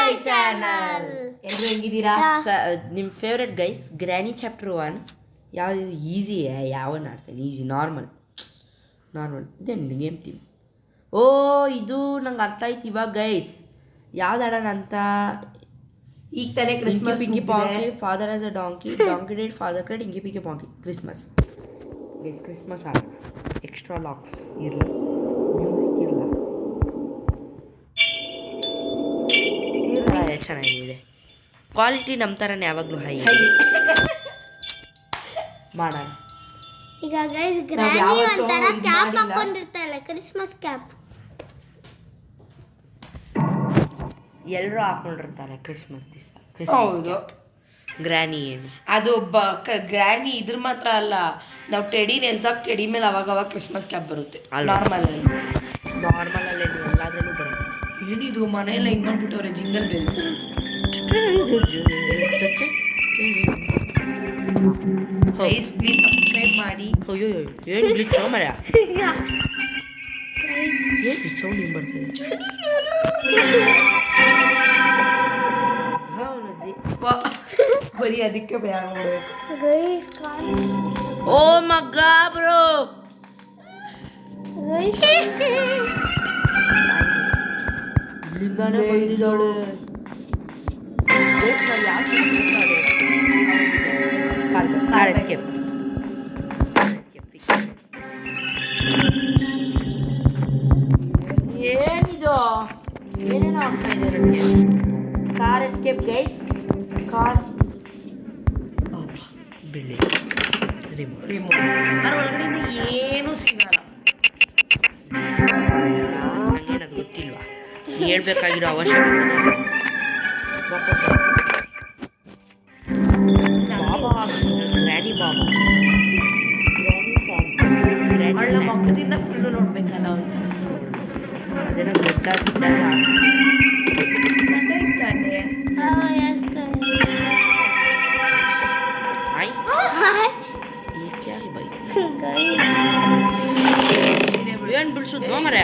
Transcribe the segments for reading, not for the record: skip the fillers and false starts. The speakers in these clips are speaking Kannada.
My channel. ಎಲ್ಲರೂ ಹೆಂಗಿದ್ದೀರಾ? ನಿಮ್ಮ ಫೇವ್ರೆಟ್ ಗೈಸ್ ಗ್ರ್ಯಾನಿ ಚಾಪ್ಟರ್ 1 ಯಾವುದು ಈಸಿ ಯಾವನ್ನ ಆಡ್ತೇನೆ easy normal then game team. ಓ ಇದು ನಂಗೆ ಅರ್ಥ ಆಯ್ತು ಇವಾಗ ಗೈಸ್ ಯಾವ್ದು ಆಡೋಣ ಅಂತ. ಈಗ ತಾನೇ Christmas pinky ponky father as a donkey donkey died father cried inky pinky ponky Christmas guys Christmas ಆಡ ಎಕ್ಸ್ಟ್ರಾ ಲಾಕ್ಸ್ ಇರಲಿ ಮ್ಯೂಸಿಕ್ ಇರಲ್ಲ ಚೆನ್ನಾಗಿದೆ ಕ್ವಾಲಿಟಿ ನಮ್ಮ ಥರನೇ ಯಾವಾಗಲೂ ಹೈ ಮಾಡೋಣ. ಈಗ ಗೈಸ್ ಗ್ರ್ಯಾನಿ ಒಂತರ ಕ್ಯಾಪ್ ಹಾಕೊಂಡಿರ್ತಾಳೆ ಕ್ರಿಸ್ಮಸ್ ಕ್ಯಾಪ್. ಎಲ್ಲರೂ ಹಾಕೊಂಡಿರ್ತಾರೆ ಕ್ರಿಸ್ಮಸ್ ದಿವಸ. ಹೌದು ಗ್ರ್ಯಾನಿ ಏನು ಅದು ಗ್ರ್ಯಾನಿ ಇದ್ರ ಮಾತ್ರ ಅಲ್ಲ, ನಾವು ಟೆಡಿ ನೆಲ್ಸಾಕ್ ಟೆಡಿ ಮೇಲೆ ಅವಾಗ ಕ್ರಿಸ್ಮಸ್ ಕ್ಯಾಪ್ ಬರುತ್ತೆ ನಾರ್ಮಲ್ ಅಲ್ಲಿ ಎಲ್ಲಾದ್ರಲ್ಲೂ ಬರುತ್ತೆ. ಏನಿದು ಮನೆಯೆಲ್ಲ ಹಿಂಗ್ ಮಾಡ್ಬಿಟ್ಟವ್ರೆ ಜಿಂಗಲ್ ಬೆಲ್. ಪ್ಲೀಸ್ ಸಬ್ಸ್ಕ್ರೈಬ್ ಮಾಡಿ. ಅಯ್ಯೋ ಏನು ಗ್ಲಿಚ್ ಮರ್ಯ ಏನು ಸೌಂಡ್ ಹಿಂಗೆ ಬರ್ತದೆ. ಬರೀ ಅದಕ್ಕೆ ಭಯ ಮಾಡ್ಬೇಕು. ಓ ಮಗ್ಗ ಬ್ರೋ ಇಲ್ಲಿಂದಾನೆ ಬಂದಿದ್ದಾಳೆ. ಕಾರ್ ಎಸ್ಕೇಪ್ ಏನಿದು ಏನೇನೋ ಆಗ್ತಾ ಇದೆ ನನಗೆ. ಕಾರ್ ಎಸ್ಕೇಪ್ ಗೈಸ್ ಕಾರ್ ಬಿಳಿ ರಿಮೋಟ್ ಅದ್ರ ಒಳಗಡೆಯಿಂದ ಏನೂ ಸಿಗಲ್ಲ. ನನಗೇನದು ಗೊತ್ತಿಲ್ವಾ ಹೇಳ್ಬೇಕಾಗಿರೋ ಅವಶ್ಯಕತೆ. ಬಾಬಾ ಗ್ರ್ಯಾನಿ ಬಾಬಾ ಅವಳ ಮಕ್ಕದಿಂದ ಫುಲ್ಲು ನೋಡ್ಬೇಕಲ್ಲ ಒಂದ್ಸಲ. ಅದೆಲ್ಲ ಗೊತ್ತಾಗ್ಬಿಟ್ಟಾಗ ಇರ್ತಾನೆ. ಏನು ಬಿಡಿಸೋದು ನೋ ಮರ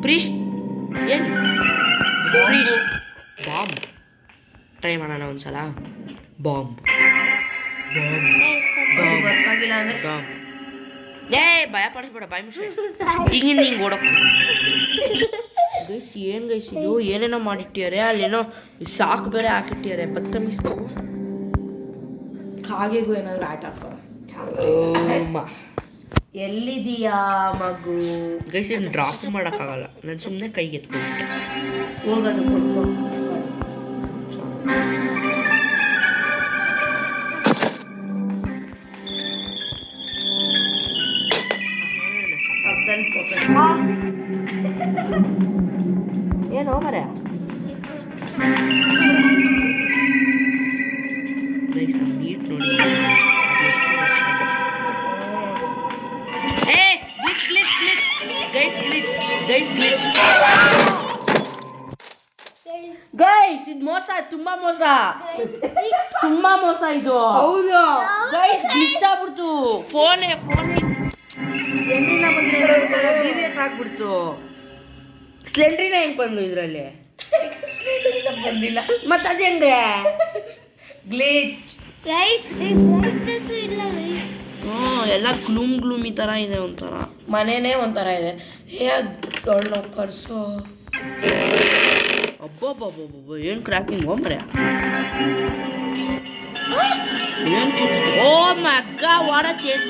ಪ್ರೀಸ್ಟ್ ಏನು ಪ್ರೀಸ್ಟ್ ಬಾಂಬ್ ಟ್ರೈ ಮಾಡೋಣ ಒಂದ್ಸಲ. ಬಾಂಬ್ ಗೊತ್ತಾಗಿಲ್ಲ ಅಂದ್ರೆ ಬಾಂಬ್ ಏ ಭಯ ಪಡಿಸ್ಬೇಡ ಬಾಯ್ ಮುಷೆ ಹಿಂಗಿಂದ ಹಿಂಗೆ ಓಡೋಗ್ತೀನಿ. ಗೈಸ್ ಏನು ಗೈಸ್ ಇದು ಏನೇನೋ ಮಾಡಿಟ್ಟಿದ್ದಾರೆ. ಅಲ್ಲೇನೋ ಸಾಕು ಬೇರೆ ಹಾಕಿಟ್ಟಿದ್ದಾರೆ. ಬತ್ತಮಿಸ್ತು ಕಾಗೆಗೂ ಏನಾದ್ರು ಆಟ ಹಾಕೋ. ಎಲ್ಲಿದೀಯಾ ಮಗು? ಗೈಸ್ ಏನು ಡ್ರಾಪ್ ಮಾಡೋಕ್ಕಾಗಲ್ಲ. ನಾನು ಸುಮ್ಮನೆ ಕೈಗೆ ಎತ್ಕೊಂಡ್ಬಿಟ್ಟೆ. ಹೋಗೋದು ಕೊಡ್ಕೊ. ಏನೋ ಮರ ಗೈಸ್ ನೀಟ್ ನೋಡಿ ಗೈಸ್ ಇದು ಮೋಸ, ತುಂಬಾ ಮೋಸ ಇದು. ಹೌದು ಗೈಸ್ ಗ್ಲಿಚ್ ಆಗ್ಬಿಡ್ತು. ಫೋನೇ ಸ್ಲೆಂಡ್ರಿನ ಡಿವಿಯೇಟ್ ಆಗ್ಬಿಡ್ತು. ಸ್ಲೆಂಡ್ರಿನ ಹೆಂಗ್ ಬಂದು ಇದರಲ್ಲಿ ಬಂದಿಲ್ಲ ಮತ್ತೆ ಅದು ಹೆಂಗೆ ಗ್ಲಿಚ್. ಎಲ್ಲ ಗ್ಲೂಮಿ ಥರ ಇದೆ ಒಂಥರ. ಮನೆನೇ ಒಂಥರ ಇದೆ. ಹೇಗೆ ಕರ್ಸೋ ಅಬ್ಬಬ್ಬಬ್ಬಬ್ಬ ಏನು ಕ್ರ್ಯಾಕಿಂಗ್ ಮರ ಏನು ಓ ಮಗ್ಗ ವಾರ ಚೇಂಜ್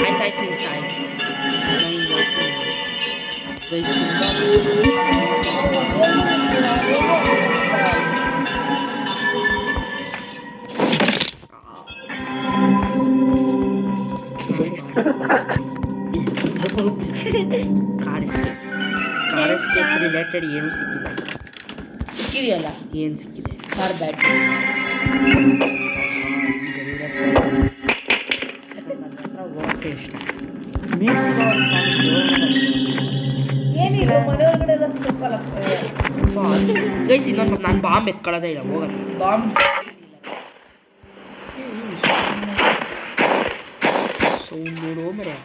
ಆಯ್ತಾಯ್ತು ನಿಮಿಷ ಆಯ್ತು. ಕಾರ್ ಎಸ್ಕೇಪ್ ರಿಲೇಟೆಡ್ ಏನೂ ಸಿಕ್ಕಿಲ್ಲ. ಸಿಕ್ಕಿದೆಯಲ್ಲ ಏನು ಸಿಕ್ಕಿದೆ? Car battery. ಓಕೆ ಇಷ್ಟ ಏನಿಲ್ಲ ಮನೆಯೊಳಗಡೆ ಎಲ್ಲ ಗೈಸ್ ಇನ್ನೊಂದು ನಾನು ಬಾಂಬ್ ಎತ್ಕೊಳ್ಳೋದೇ ಇಲ್ಲ ಹೋಗೋದು. ಬಾಂಬ್ ಸೌಂಡ್ ನೋಡು ಮರೆ.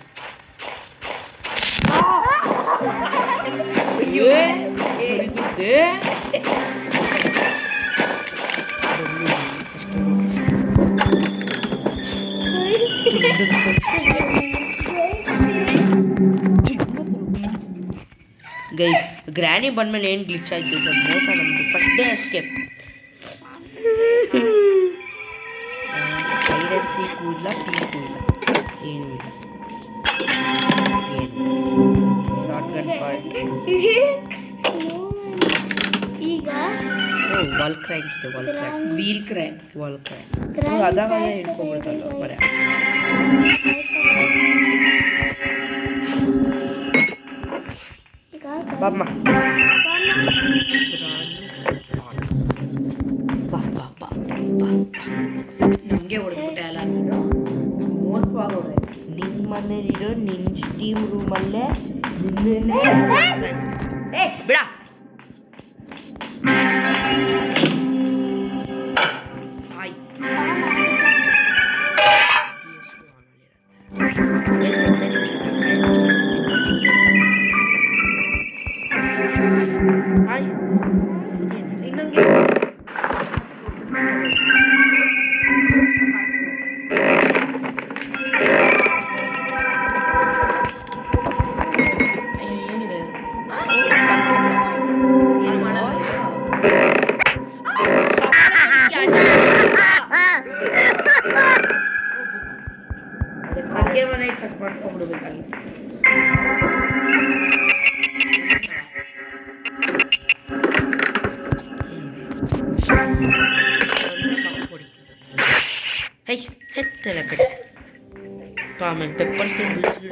ಅಯ್ಯೋ ಗೈಸ್ ಗ್ರ್ಯಾನಿ ಬಂದ್ಮೇಲೆ ಏನು ಗ್ಲಿಚ್ ಆಯ್ತು ಸರ್, ಮೋಸ ನಮ್ಮದು ಫಸ್ಟ್ ಡೇ ಎಸ್ಕೇಪ್. ಐಡೆನ್ಸಿ ಕೂಡಲ ಪೀಕು ಇಲ್ಲ, ಏನೂ ಇಲ್ಲ. ಏನು ಶಾರ್ಟ್ ಗನ್ ಪಾರ್ಟ್. ಈಗ ವಾಲ್ ಕ್ರ್ಯಾಂಕ್ ಇದೆ, wall crank, wheel crack. Wall crank ಅದಾಗ ಹಿಡ್ಕೊಬಿಡ್ತಲ್ಲ ಬರೇ. ಈಗ ಬಾಮ್ಮ ಬಾ ಬಾ ಬಾ ಬಾ. ನಮಗೆ ಹೊಡೆದ್ಬಿಟ್ಟೆ ಅಲ್ಲ ನೀನು, ಮೋಸವಾಗಿ ಹೊಡೆ. ನಿಮ್ಮ ಮನೇಲಿರೋ ನಿನ್ನ ಸ್ಟೀವ್ ರೂಮಲ್ಲೇ ನಿನ್ನೆ ಏ ಬಿಡ. ಸಾಯ್ ಹಾಯ್ ಇನ್ನೊಂದು ಏನಿದೆ? ಏನು ಮಾಡಲ್ಲ. ಅಡುಗೆ ಮನೆ ಚೆಕ್ ಮಾಡ್ಕೊಂಡ್ಬಿಡ್ಬೇಕಲ್ಲಿ. ಹೈ ಹೆತ್ತಲ ಕಡೆ ಆಮೇಲೆ ಪೆಪ್ಪರ್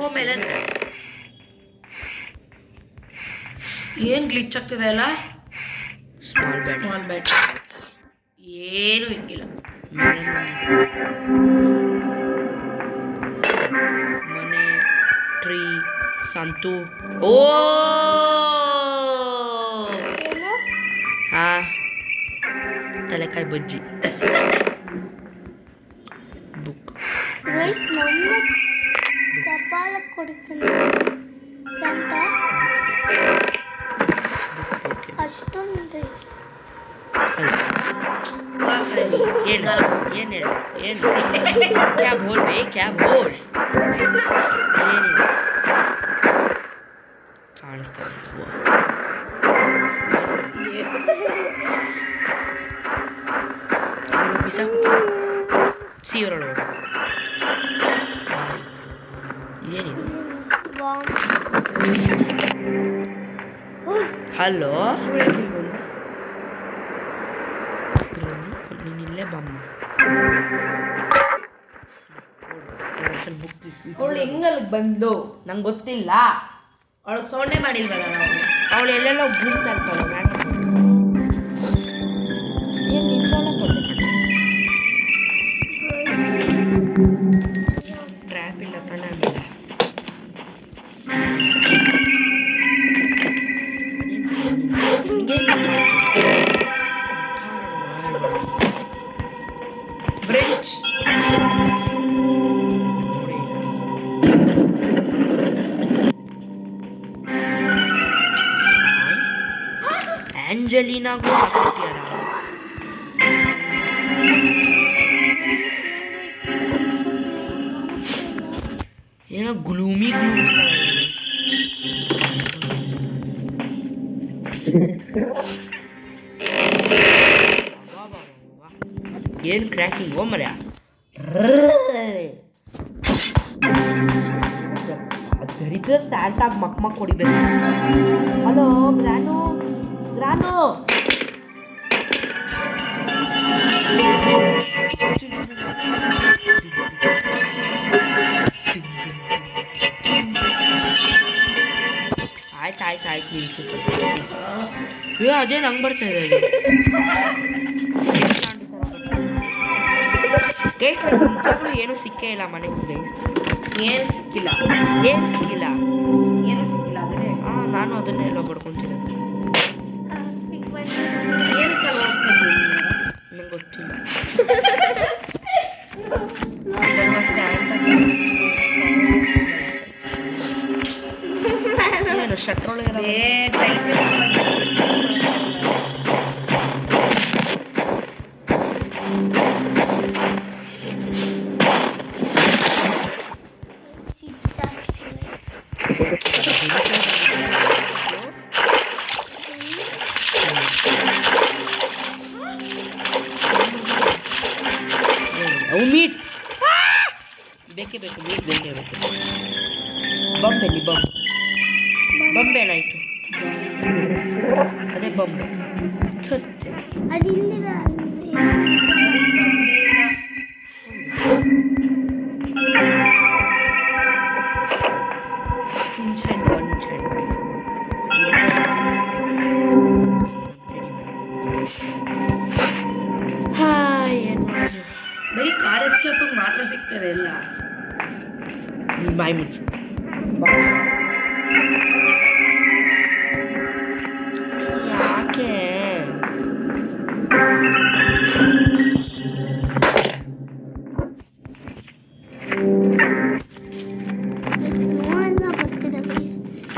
ಓ ಮೇಲೆ ಏನು ಗ್ಲಿಚ್ ಆಗ್ತಿದೆ ಅಲ್ಲ. ಸ್ಮಾಲ್ ಬ್ಯಾಡ್ ಸ್ಮಾಲ್ ಬ್ಯಾಟ್ ಏನು ಇಕ್ಕಿಲ್ಲ. ಮನೆ ಟ್ರೀ ಸಂತು. ಓ ಏನು ಹಾ ತಲೆಕಾಯಿ ಬಜ್ಜಿ. ಬುಕ್ ಗೈಸ್ ನಮ್ಮ ಕಪಾಲ ಕೊಡ್ತೀನಿ ಅಂತ ಅಷ್ಟೊಂದು ಏನು ಏನು ಏನು ಕ್ಯಾ ಬೋಲ್ ಬೇ ಕ್ಯಾ ಬೋಲ್. ಏನಿದೆ ಕಾಣಿಸ್ತಾ ಸೀವರೊಳಗೆ ಇದೇನಿದು? ಬಾಂಬ್ ಹಲೋ ನೀನಿಲ್ಲೇ ಬಮ್ಮ. ಬುಕ್ ಅವಳು ಹೆಂಗಲ್ಲಿ ಬಂದು ನಂಗೆ ಗೊತ್ತಿಲ್ಲ. ಅವಳಿಗೆ ಸೌಂಡೇ ಮಾಡಿಲ್ವಲ್ಲ ನಾವು. ಅವಳು ಎಲ್ಲೆಲ್ಲ ಬುಕ್ ತರ್ತಾಳೆ ನಾನು ಏನು ನಿಲ್ಸೋಣ ಟ್ರ್ಯಾಪ್ ಇಲ್ಲ ಕಣ ಆಮೇಲೆ. ಬ್ರಿಡ್ಜ್ ಆಂಜಲಿನಾಗೂ ಹಾಕ್ಬಿಟ್ಯಾರ. ಏನೋ ಗ್ಲೂಮಿ ಏನು ಕ್ರ್ಯಾಕಿಂಗ್ ಓ ಮರ್ಯ. ದರಿದ್ರ ಸ್ಯಾಂಟಾಗಿ ಮಕ್ ಹೊಡಿಬೇಕು. ಹಲೋ ಗ್ರಾನು ಗ್ರಾನು ಆಯ್ತು ನಿಲ್ಸು ಸ್ವಲ್ಪ. ಅದೇ ನಂಗೆ ಬರ್ತಾ ಇದೆ ಗೈಸ್. ಏನೂ ಸಿಕ್ಕೇ ಇಲ್ಲ ಮನೆಗೆ ಗೈಸ್. ಏನು ಸಿಕ್ಕಿಲ್ಲ ಏನು ಸಿಕ್ಕಿಲ್ಲ ಏನು ಸಿಕ್ಕಿಲ್ಲ ಅಂದರೆ ಹಾಂ ನಾನು ಅದನ್ನೇ ಎಲ್ಲ ಬಡ್ಕೊತೀನಿ. ಏನಕ್ಕೆ ಹೋಗ್ತಾ ಇದ್ದೀನಿ ನಂಗೆ ಗೊತ್ತಿಲ್ಲ. ಮೀಟ್ ಬೇಕೇ ಬೇಕು, ಮೀಟ್ ಬೇಕೇ ಬೇಕು. ಬಂಬೆಲ್ಲಿ ಬಂಬೇನಾಯ್ತು? ಅದೇ ಬಂಬೆ. ಅದಿಲ್ಲಿದ ಬರೀ ಕಾರ್ ಎಸ್ಕೇಪ್ ಮಾತ್ರ ಸಿಗ್ತದೆ ಎಲ್ಲ. ಬಾಯ್ ಮುಚ್ಚು. ಯಾಕೆ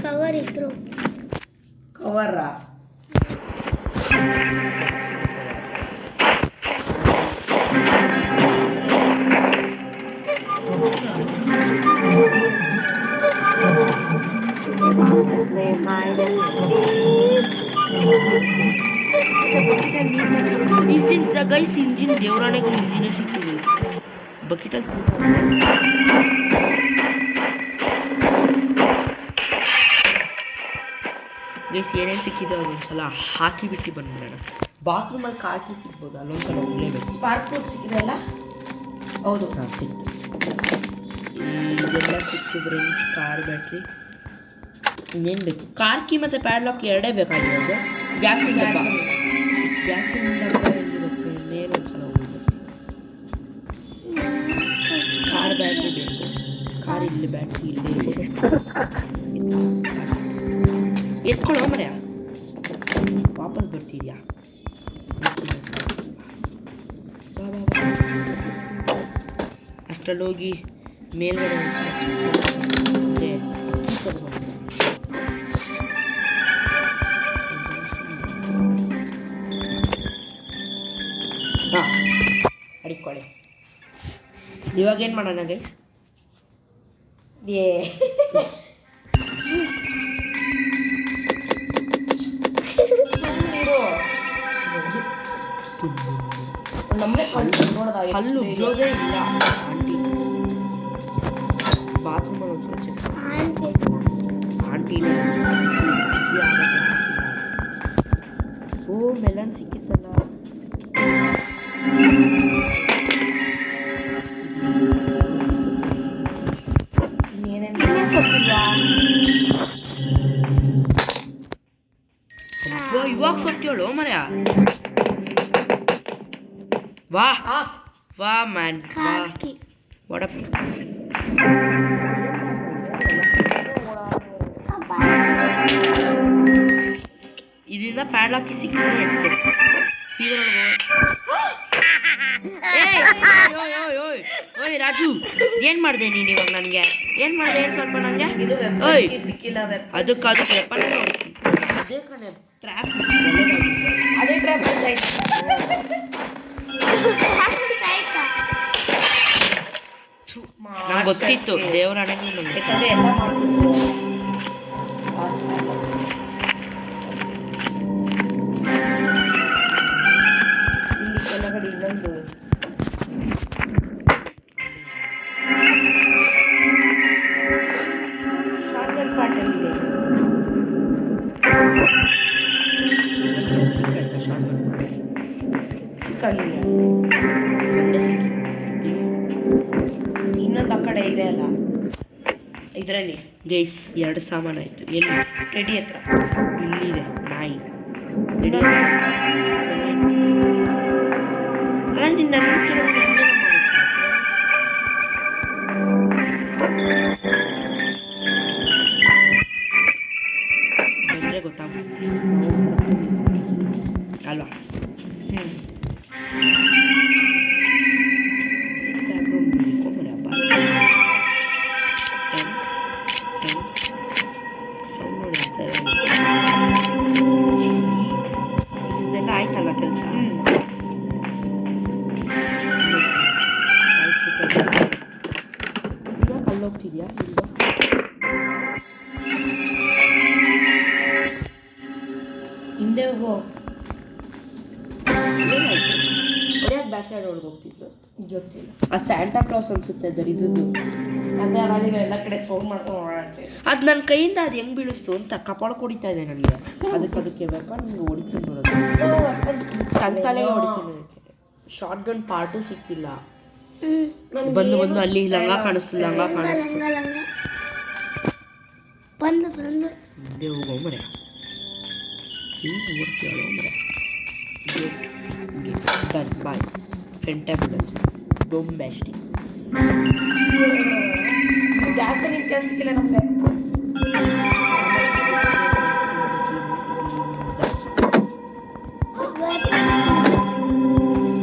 ಕವರ್ ಇದ್ರು ಕವರ ಇಂಜಿನ್ ಗೈಸ್, ಇಂಜಿನ್ ದೇವರಾಣೆಗೂ ಇಂಜಿನೇ ಸಿಗ್ತದೆ ಬಕೆಟಲ್ಲಿ. ಗೈಸ್ ಏನೇನು ಸಿಕ್ಕಿದೆ ಅದೊಂದ್ಸಲ ಹಾಕಿಬಿಟ್ಟು ಬಂದ್ಬಿಡೋಣ. ಬಾತ್ರೂಮಲ್ಲಿ ಕಾಕಿ ಸಿಗ್ಬೋದು, ಅಲ್ಲೊಂದ್ಸಲ ಹೋಗ್ಲೇಬೇಕು. ಸ್ಪಾರ್ಕ್ ಪ್ಲಗ್ ಸಿಕ್ಕಿದೆ ಅಲ್ಲ? ಹೌದು, ಸಿಕ್ತು. ಇದೆಲ್ಲ ಸಿಕ್ತು. ಫ್ರೆಂಡ್ಸ್, ಕಾರ್ ಬ್ಯಾಟ್ರಿ ಇನ್ನೇನು ಬೇಕು? ಕಾರ್ ಕೀ ಮತ್ತು ಪ್ಯಾಡ್ಲಾಕ್ ಎರಡೇ ಬೇಕಾಗಿರೋದು. ಗ್ಯಾಸಿನ ಡಬ್ಬ ಎಲ್ಲಿರುತ್ತೆ? ಮೇಲೊಂದ್ಸಲ ಹೋಗ್ಬೇಕು. ಕಾರ್ ಬ್ಯಾಟ್ರಿ ಬೇಕು. ಕಾರ್ ಇಲ್ಲಿ, ಬ್ಯಾಟ್ರಿ ಇಲ್ಲಿ. ಎತ್ಕೊಳ್ಳೋ ಮರ್ಯ, ವಾಪಸ್ ಬರ್ತಿದ್ಯಾ? ಅಷ್ಟರಲ್ಲಿ ಹೋಗಿ ಮೇಲ್ಗಡೆ ಹಾಂ ಅಡಿಕೊಳ್ಳಿ. ಇವಾಗ ಏನು ಮಾಡೋಣ ಗೈಸ್? ನಮ್ಮನೆ ಹಲ್ಲು ಉಜ್ಜೋದೇ ಇಲ್ಲ ಆಂಟಿ. ಬಾತ್ರೂಮಲ್ಲಿ ಒಂದು ಸ್ವಚ್ಛ ಆಂಟಿ ಓ ಮೆಲನ್ ಸಿಕ್ಕಿತ್ತಲ್ಲ. ಇವಾಗ ಸೊತ್ತೇಳು ಮರ್ಯ. ವಾ ವಾ ಮ್ಯಾನ್, ವಾ ವಾಟ್ ಇದರಿಂದ ಪ್ಯಾಡ್ಲಾಕಿ ಸಿಕ್ಕಿದ್ರೆ ಎಸ್ಕೇಪ್. ಓಯ್ ರಾಜು, ಏನು ಮಾಡಿದೆ ನೀನು ಇವಾಗ? ನನಗೆ ಏನು ಮಾಡಿದೆ ಏನು ಸ್ವಲ್ಪ ನನಗೆ? ಓಯ್ ಸಿಕ್ಕಿಲ್ಲ. ಅದಕ್ಕೆ ವೆಪನ್ ಅದೇ ಕಣೆ, ಟ್ರ್ಯಾಪ್. ಅದೇ ಟ್ರ್ಯಾಪ್ ಆಯ್ತು. ನಂಗೆ ಗೊತ್ತಿತ್ತು, ದೇವರಾಣೆಗೂ ನಂಗೆ ಯಾಕಂದ್ರೆ ಎಲ್ಲ ಮಾಡ್ಬಿಟ್ಟು ಇಲ್ಲಿ ಕೆಳಗಡೆ ಇನ್ನೊಂದು ಶಾರ್ಟ್ಕಟ್ ಪಾರ್ಟಲ್ಲಿ ಸಿಕ್ಕಾಯ್ತಾ? ಶಾರ್ಟ್ಕಟ್ ಸಿಕ್ಕಾಗಿಲ್ಲ. ಒಂದೇ ಸಿಕ್ಕಿ. ಇನ್ನೊಂದು ಆ ಕಡೆ ಇದೆ ಅಲ್ಲ, ಇದರಲ್ಲಿ ಗೈಸ್ 2 ಸಾಮಾನಾಯಿತು. ಎಲ್ಲಿ? ಟೆಡಿ ಹತ್ರ ಇಲ್ಲಿದೆ ನಾಯಿ. ನಿನ್ನ ಬಂದರೆ ಗೊತ್ತಾಗುತ್ತೆ ಅಲ್ವಾ? ಇದೆಲ್ಲ ಆಯ್ತಲ್ಲ ಕೆಲಸ. ಅಲ್ಲೋಗ್ತಿದ್ಯಾ? ಹಿಂದೆ ಹೋಗೋ. ಏನಾಯ್ತು? ಹೊಡ್ಯಾಕೆ ಬ್ಯಾಕ್ಯಾರ್ಡ್ ಒಳಗೆ ಹೋಗ್ತಿದ್ದು? ಗೊತ್ತಿಲ್ಲ. ಆ ಸ್ಯಾಂಟಾ ಕ್ಲಾಸ್ ಅನ್ಸುತ್ತೆ ದರಿದ್ರದ್ದು. ಅದೇ ಅವಾಗ ಎಲ್ಲ ಕಡೆ ಸೌಂಡ್ ಮಾಡ್ಕೊಂಡು ಓಡಾಡ್ತೇವೆ. ಅದು ನನ್ನ ಕೈಯಿಂದ ಅದು ಹೆಂಗೆ ಬೀಳಿಸ್ತು ಅಂತ ಕಪಾಳ ಹೊಡಿತಾ ಇದೆ ನನಗೆ. ಅದಕ್ಕೆ ಬೇಕಾ ನಿಮ್ಗೆ ಹೊಡಿತೀನಿ ನೋಡೋದು, ತಲೆ ಹೊಡಿತೀನಿ. ಶಾರ್ಟ್ ಗನ್ ಪಾರ್ಟು ಸಿಕ್ತಿಲ್ಲ. ಬಂದು ಅಲ್ಲಿ ಲಂಗ ಕಾಣಿಸ್ತು, ಲಂಗ ಕಾಣಿಸ್ತು. ಬಂದು ಮುಂದೆ ಹೋಗೋ ಮರೆ, ಏನು ಓಡ್ತೀಯೋ ಮರೆ. Done bye ಫೆಂಟಾಬುಲಸ್ ಡೊಂಬೆಸ್ಟಿ. ಗ್ಯಾಸ್ ನಿಮ್ಗೆ ಕೆಲ್ಸಕ್ಕಿಲ್ಲ ನಮಗೆ.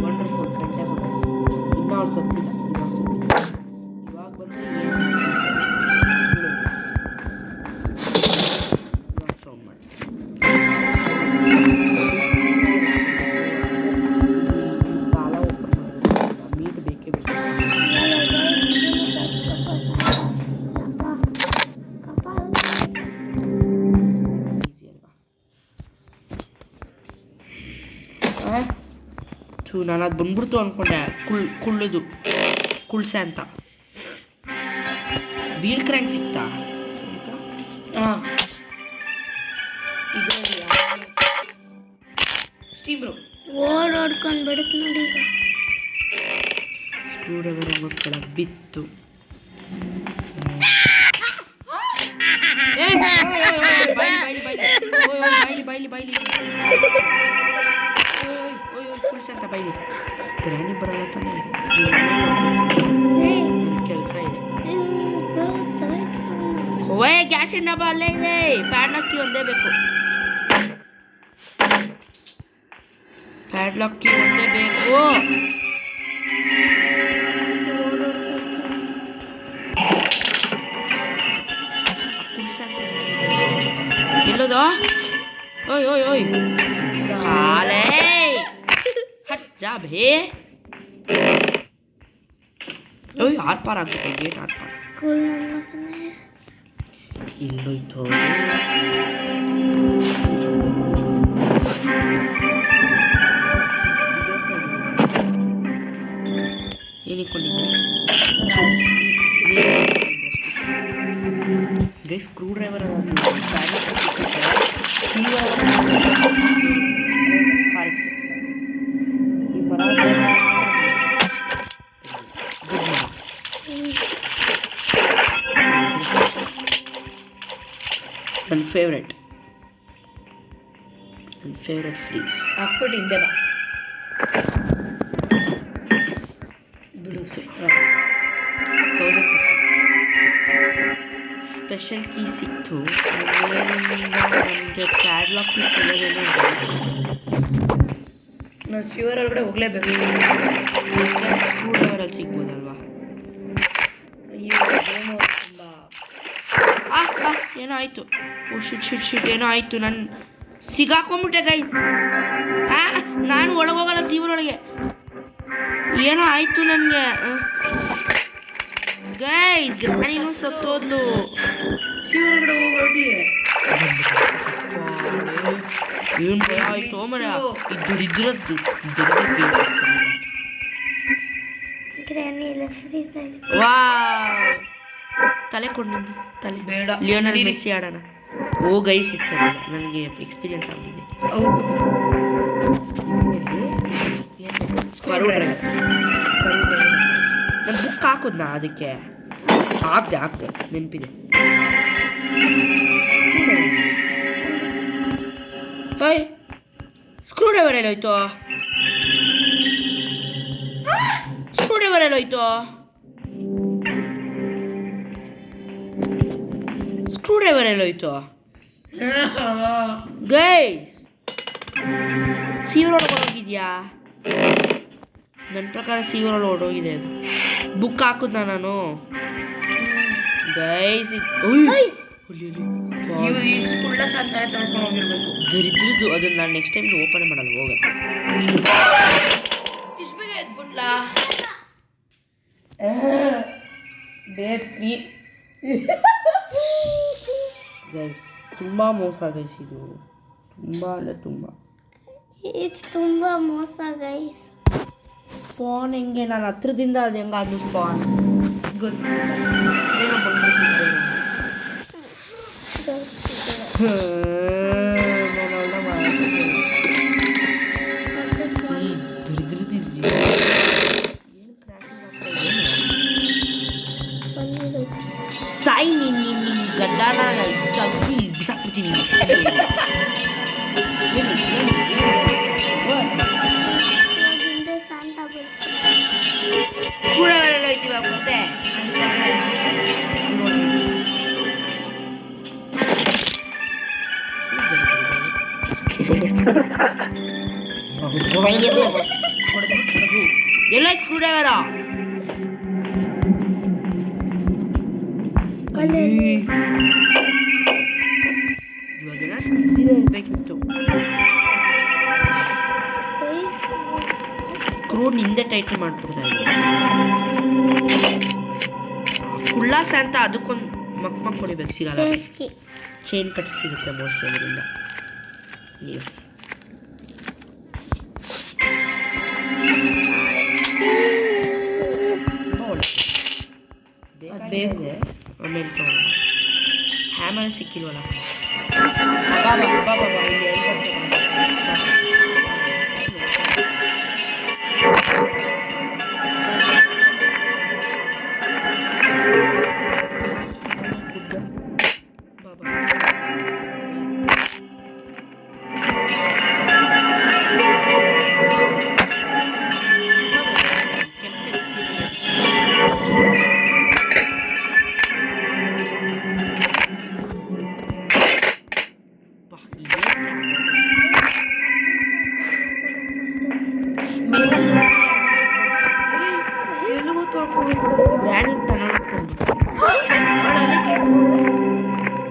ವಂಡರ್ಫುಲ್ ಫೆಂಟಾಬುಲಸ್. ಇನ್ನೂ ಅವ್ರು ಸತ್ತಿಲ್ಲ, ಇವಾಗ ಬಂದರೆ ಸೌಂಡ್ ಮಾಡಿ. ಕಾಲ ಓಪನ್ ಮಾಡೋದು ಮೀಟ್ ಬೇಕೇ ಬೇಕು. ಈಸಿ ಅಲ್ವಾ? ನಾನು ಅದು ಬಂದ್ಬಿಡ್ತು ಅಂದ್ಕೊಂಡೆ. ಕುಳ್ಸೆ ಅಂತ. ವೀಲ್ ಕ್ರ್ಯಾಂಕ್ ಸಿಕ್ತಾ? ಹಾಂ, ಇದು ಸ್ಟೀಮ್ ರೂಮ್. ಓಡ್ಕೊಂಡು ಬಿಡುತ್ತೆ ನೋಡಿ ಈಗ. ಸ್ಕ್ರೂ ಡ್ರೈವರ್ ಮಕ್ಕಳ ಬಿತ್ತು. ಬೈಲಿ ಕುಳ್ಸೆ ಅಂತ ಬೈಲಿ. ಗ್ರಾನಿ ಬರಲ್ಲ ತಾನೆ, ಕೆಲಸ ಇದೆ. ಓಯ್ ಗ್ಯಾಸ್ ಡಬ್ಬ ಅಲ್ಲೇ ಇದೆ, ಪ್ಯಾಡ್ಲಾಕ್ ಕೀ ಒಂದೇ ಬೇಕು. ಪ್ಯಾಡ್ಲಾಕ್ ಕೀ ಒಂದೇ ಬೇಕು. ಎಲ್ಲೋದು? ಓಯ್ ಕಾಲೇ ಹಚ್ಚ ಭೇ. ಓಯ್ ಆರ್ಪಾರ್ ಆಗ್ಬೇಕು, ಗೇಟ್ ಆರ್ಪಾರ್. ಇಲ್ಲೋಯ್ತು. ಏನಿಕೊಂಡಿದ್ದೀನಿ ಗೈ ಸ್ಕ್ರೂ ಡ್ರೈವರ್ ನನ್ನ ಫೇವ್ರೆಟ್ ಫ್ರೀಸ್ ಹಾಕ್ಬಿಟ್ಟು ಹಿಂದೆ ಬಾ. ಬಿಡು 1000% ಸ್ಪೆಷಲ್ ಕೀ ಸಿಕ್ತು. ನಮಗೆ ಪ್ಯಾಡ್ಲಾಕ್ ಕೀ ಸಿಗೋದೇನೋ. ನಾವು ಶಿವರ್ ಒಳಗಡೆ ಹೋಗ್ಲೇಬೇಕು. ಸ್ಕ್ರೂ ಡ್ರೈವರಲ್ಲಿ ಸಿಗ್ಬೋದಲ್ವಾ? ಏನೋ ಆಯಿತು. ಓ ಶಿಟ್ ಏನೋ ಆಯಿತು. ನಾನು ಸಿಗಾಕೊಂಬಿಟ್ಟೆ ಗೈಸ್. ನಾನು ಒಳಗೋಗಲ್ಲ ಜೀವನೊಳಗೆ. ಏನೋ ಆಯಿತು ನನಗೆ ಗೈಸ್. ಗ್ರಾನಿನೂ ಸತ್ತೋದ್ಲು. ಶಿವರ್ ಒಳಗಡೆ ಹೋಗ್ಲಿ. ಏನು ಭಯ ಆಯಿತು ಮರ. ಇದ್ರದ್ದು ವಾ ತಲೆ ಕೊಂಡಿದ್ದು ತಲೆ ಬೇಡ. ಲಿಯೋನಲ್ ಮೆಸ್ಸಿ ಆಡೋಣ. ಓ ಗೈಸ್ ಇತ್ತು ನನಗೆ ಎಕ್ಸ್ಪೀರಿಯನ್ಸ್ ಆಗಿದೆ. ಸ್ಕ್ರೂ ಡ್ರೈವರ್ ನಾನು ಬುಕ್ ಹಾಕಿದ್ನಾ ಅದಕ್ಕೆ ಹಾಕ್ದೆ ನೆನಪಿದೆ. ಹಾಯ್ ಸ್ಕ್ರೂ ಡ್ರೈವರ್ ಎಲ್ಲೋಯ್ತು? ಸ್ಕ್ರೂ ಡ್ರೈವರ್ ಎಲ್ಲೋಯ್ತು? ಸ್ಕ್ರೂ ಡ್ರೈವರ್ ಎಲ್ಲೋಯ್ತು ಗೈಸ್? ಸೀವರೊಳಗೆ ಹೋಗಿದ್ಯಾ? ನನ್ನ ಪ್ರಕಾರ ಸೀವರಲ್ಲಿ ಹೊರಟೋಗಿದೆ ಅದು. ಬುಕ್ ಹಾಕಿದ್ನ ನಾನು ಗೈಸ್. ದರಿದ್ರದ್ದು ಅದನ್ನ ನಾನು ನೆಕ್ಸ್ಟ್ ಟೈಮ್ ಓಪನ್ ಮಾಡಲ್ಲ. ಹೋಗ ಗೈಸ್ ತುಂಬ ಮೋಸ ಗೈಸ್. ಇದು ತುಂಬ ಅಂದರೆ ತುಂಬ ತುಂಬಾ ಮೋಸ ಗೈಸ್. ಸ್ಪಾನ್ ಹೆಂಗೆ ನಾನು ಹತ್ರದಿಂದ ಅದು ಹೆಂಗೆ ಅದು ಸ್ಪಾನ್ ಗೊತ್ತಿಲ್ಲ. ಏನೋ ಬಂದ್ಬಿಟ್ಟಿದ್ದೆ ನಾನು ಅವಳ ಏನು ಸಾಯಿ ನಿನ್ನ ಗದ್ದಾನ ಚಪ್ಪಿ ಬಿಸಾಕ್ಬಿಡ್ತೀನಿ ಹಿಂದೆ ಸಾಂತಾ ಬರ್ತಾರೆ. ಕೂಡವೆಲ್ಲ ಹೋಯ್ತೀವ ಮತ್ತೆ ಎಲ್ಲ ಸ್ಕ್ರೂಡ್ರೈವರ ಇವಾಗೆಲ್ಲ ಸಿದ್ದಿರೇ ಇರ್ಬೇಕಿತ್ತು ಸ್ಕ್ರೂ ನಿಂದೆ ಟೈಟ್ಲ್ ಮಾಡ್ಬಿಡ್ತಾ ಉಲ್ಲಾಸ ಅಂತ ಅದಕ್ಕೊಂದು ಮಕ್ ಹೊಡಿಬೇಕು ಸಿಗಲ್ಲ ಸೇಫ್ಟಿ ಚೈನ್ ಕಟ್ ಸಿಗುತ್ತೆ ಮೋಸ್ಟ್ಲಿ ಅದರಿಂದ ಎಸ್ ಬೇಕು. ಆಮೇಲೆ ತಗೊಂಡು ಹ್ಯಾಮರ್ ಸಿಕ್ಕಿಲ್ವಲ್ಲ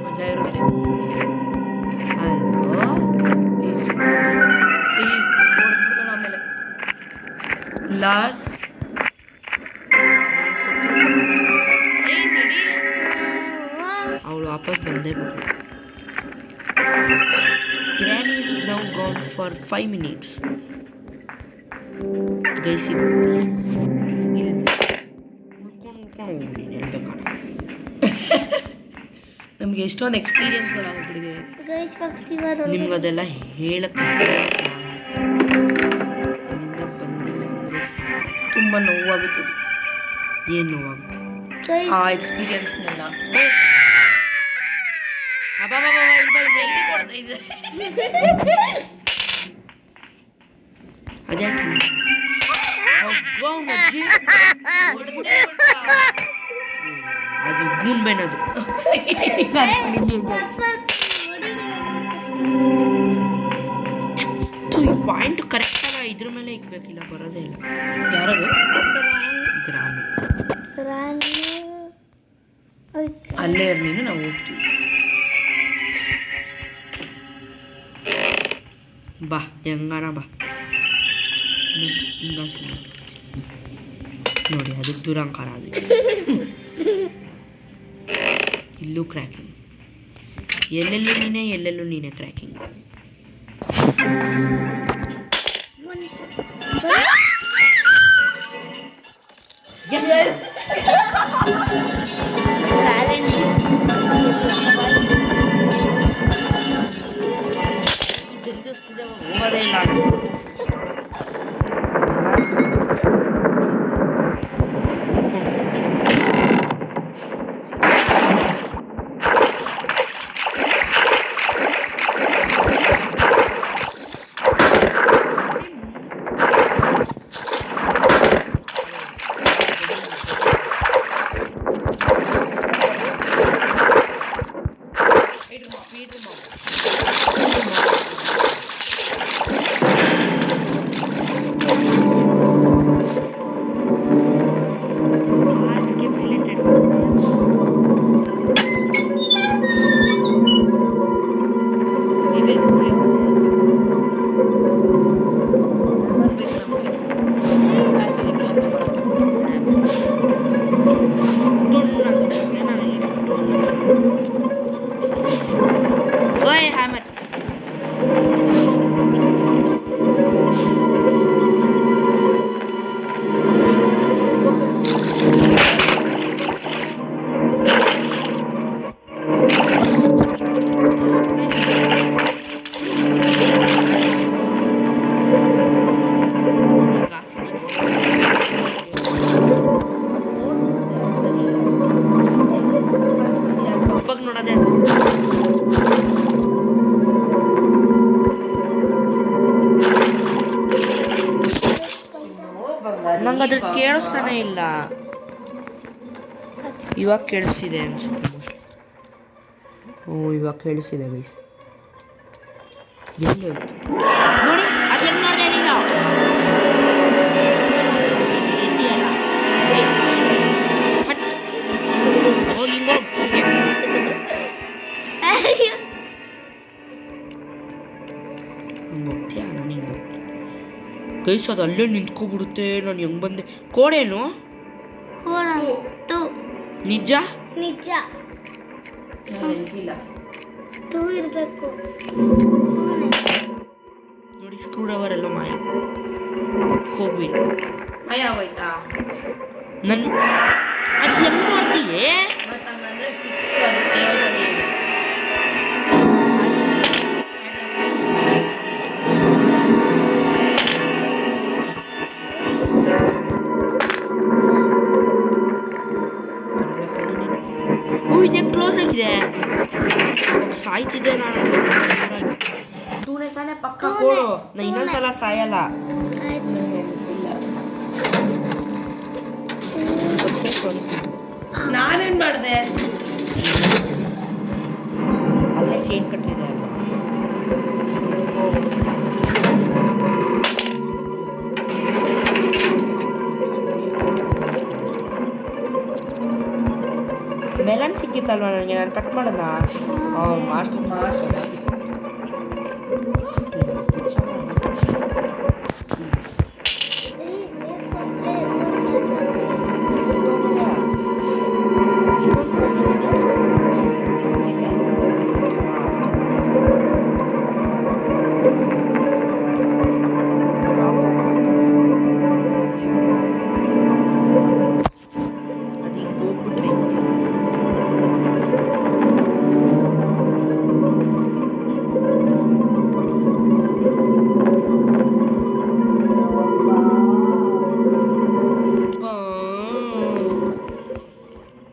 ಮಜಾ ಇರುತ್ತೆ ಆಮೇಲೆ ಲಾಸ್ ಅವಳು ವಾಪಸ್ ಬಂದೇ ಬಿಟ್ಲು Granny is now gone for 5 minutes. Guys, ನಮ್ಗೆ ಎಷ್ಟೊಂದು ಎಕ್ಸ್ಪೀರಿಯನ್ಸ್ಗಳಾಗ್ಬಿಟ್ಟಿದೆ. ಗೈಸ್ ಫಕ್ಸಿವರ್ ನಿಮ್ಗೆ ಅದೆಲ್ಲ ಹೇಳಕ್ಕೆ ಬಂದಿಲ್ಲ ಅಂದರೆ ತುಂಬ ನೋವಾಗುತ್ತದೆ ಏನು ನೋವಾಗುತ್ತೆ ಗೈಸ್ ಆ ಎಕ್ಸ್ಪೀರಿಯನ್ಸ್ನೆಲ್ಲ. ಅದ್ಯಾಕೆ ಅದು ಗೂನ್ ಬೆನ್ನದು ಪಾಯಿಂಟ್ ಕರೆಕ್ಟಾಗ ಇದ್ರ ಮೇಲೆ ಇಕ್ಬೇಕಿಲ್ಲ ಬರೋದೇ ಇಲ್ಲ ಯಾರದು ಗ್ರಾಮ ಅಲ್ಲೇ ನೀನು ನಾವು ಹೋಗ್ತೀವಿ. ಬಾ ಹೆಂಗಾನ ಬಾ ಹಿಂಗ ನೋಡಿ ಅದಕ್ಕೆ ದುರಂಕಾರ ಅದು ಇಲ್ಲೂ ಕ್ರ್ಯಾಕಿಂಗ್ ಎಲ್ಲೆಲ್ಲೂ ನೀನೇ ಕ್ರ್ಯಾಕಿಂಗ್ ಹೋಗೋದೇ ಇಲ್ಲ ನಂಗೆ ಅದ್ರ ಕೇಳಿಸ್ತಾನೆ ಇಲ್ಲ. ಇವಾಗ ಕೇಳಿಸಿದೆ ಅನ್ಸುತ್ತೆ. ಇವಾಗ ಕೇಳಿಸಿದೆ ಗೈಸ್. ಎಲ್ಲಿ ಹೋಯ್ತು ನೋಡಿ, ಅದು ಹೆಂಗ್ ನೋಡಿದೆ ನೀನು? ಗೈಸ್ ಅದು ಅಲ್ಲೇ ನಿಂತ್ಕೊಬಿಡುತ್ತೆ. ನಾನು ಹೆಂಗ್ ಬಂದೆ? ಕೋಡೇನು ನಿಜ ನಿಜ ಇಲ್ಲ ಟೂ ಇರಬೇಕು ನೋಡಿ. ಸ್ಕ್ರೂ ಡ್ರೈವರ್ ಎಲ್ಲ ಮಾಯ ಹೋಗ್ವಿ. ಮಾಯ ಆಗೋಯ್ತಾ? ನನ್ನ ಅದು ಹೆಂಗ್ ಮಾಡ್ತೀಯೇ? ಮತ್ತೆ ಹಂಗಂದ್ರೆ ಫಿಕ್ಸ್ ಅದು ದೇವಸ್ಥಾನ ಇದೆ. ಇದೇನು ಕ್ಲೋಸ್ ಆಗಿದೆ? ಸಾಯ್ತಿದ್ದೆ ನಾನು. ತೂನೆ ತಾನೇ ಪಕ್ಕ ಕೋಡು. ನಾ ಇನ್ನೊಂದ್ಸಲ ಸಾಯಲ್ಲ. ನಾನೇನ್ ಮಾಡಿದೆ? ಅಲ್ಲೇ ಚೈನ್ ಕಟ್ಟಿದೆ ಅಲ್ವಾ? ಮೆಲನ್ ಸಿಕ್ಕಿತ್ತಲ್ವ ನನಗೆ? ನಾನು ಕಟ್ ಮಾಡೋಣ. ಮಾಸ್ಟರ್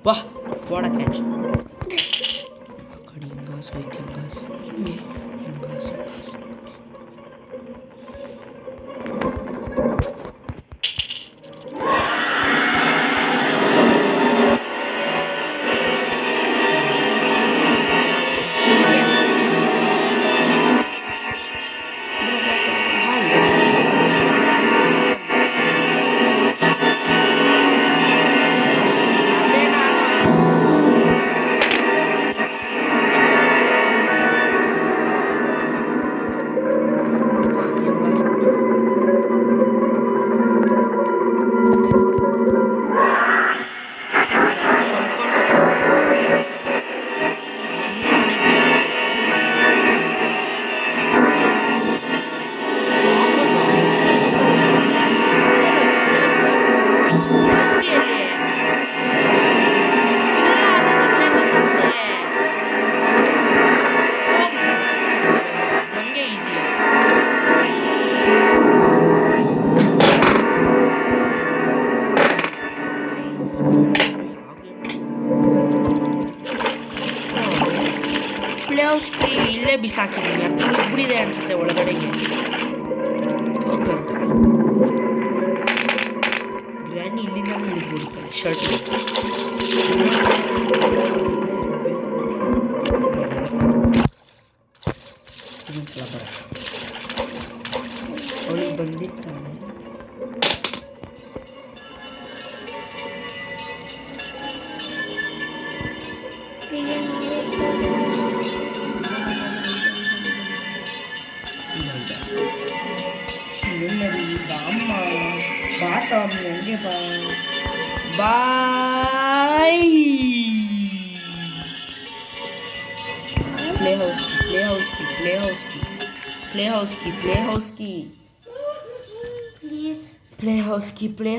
ವಾಹ್ ವಾಡ ಕ್ಯಾಚ್. ಆ ಕಡೆ ಹಿಂಗಾಸು ಐತಿ. ಹಿಂಗಾಸು ಇಲ್ಲೇ ಬಿಸಾಕಿದ್ದೀನಿ. ಅದು ಬಿಡಿದೆ ಅನ್ಸುತ್ತೆ ಒಳಗಡೆಗೆ. ಗ್ರ್ಯಾನಿ ಇಲ್ಲಿಂದ ಹಿಡಿದ್ಬಿಡ್ತಾರೆ ಶರ್ಟ್. ಇನ್ನೊಂದ್ಸಲ ಬರುತ್ತೆ. ಅವಳಿಗೆ ಬಂದಿರ್ತಾಳೆ. ಬಾಯ್. ಪ್ಲೇ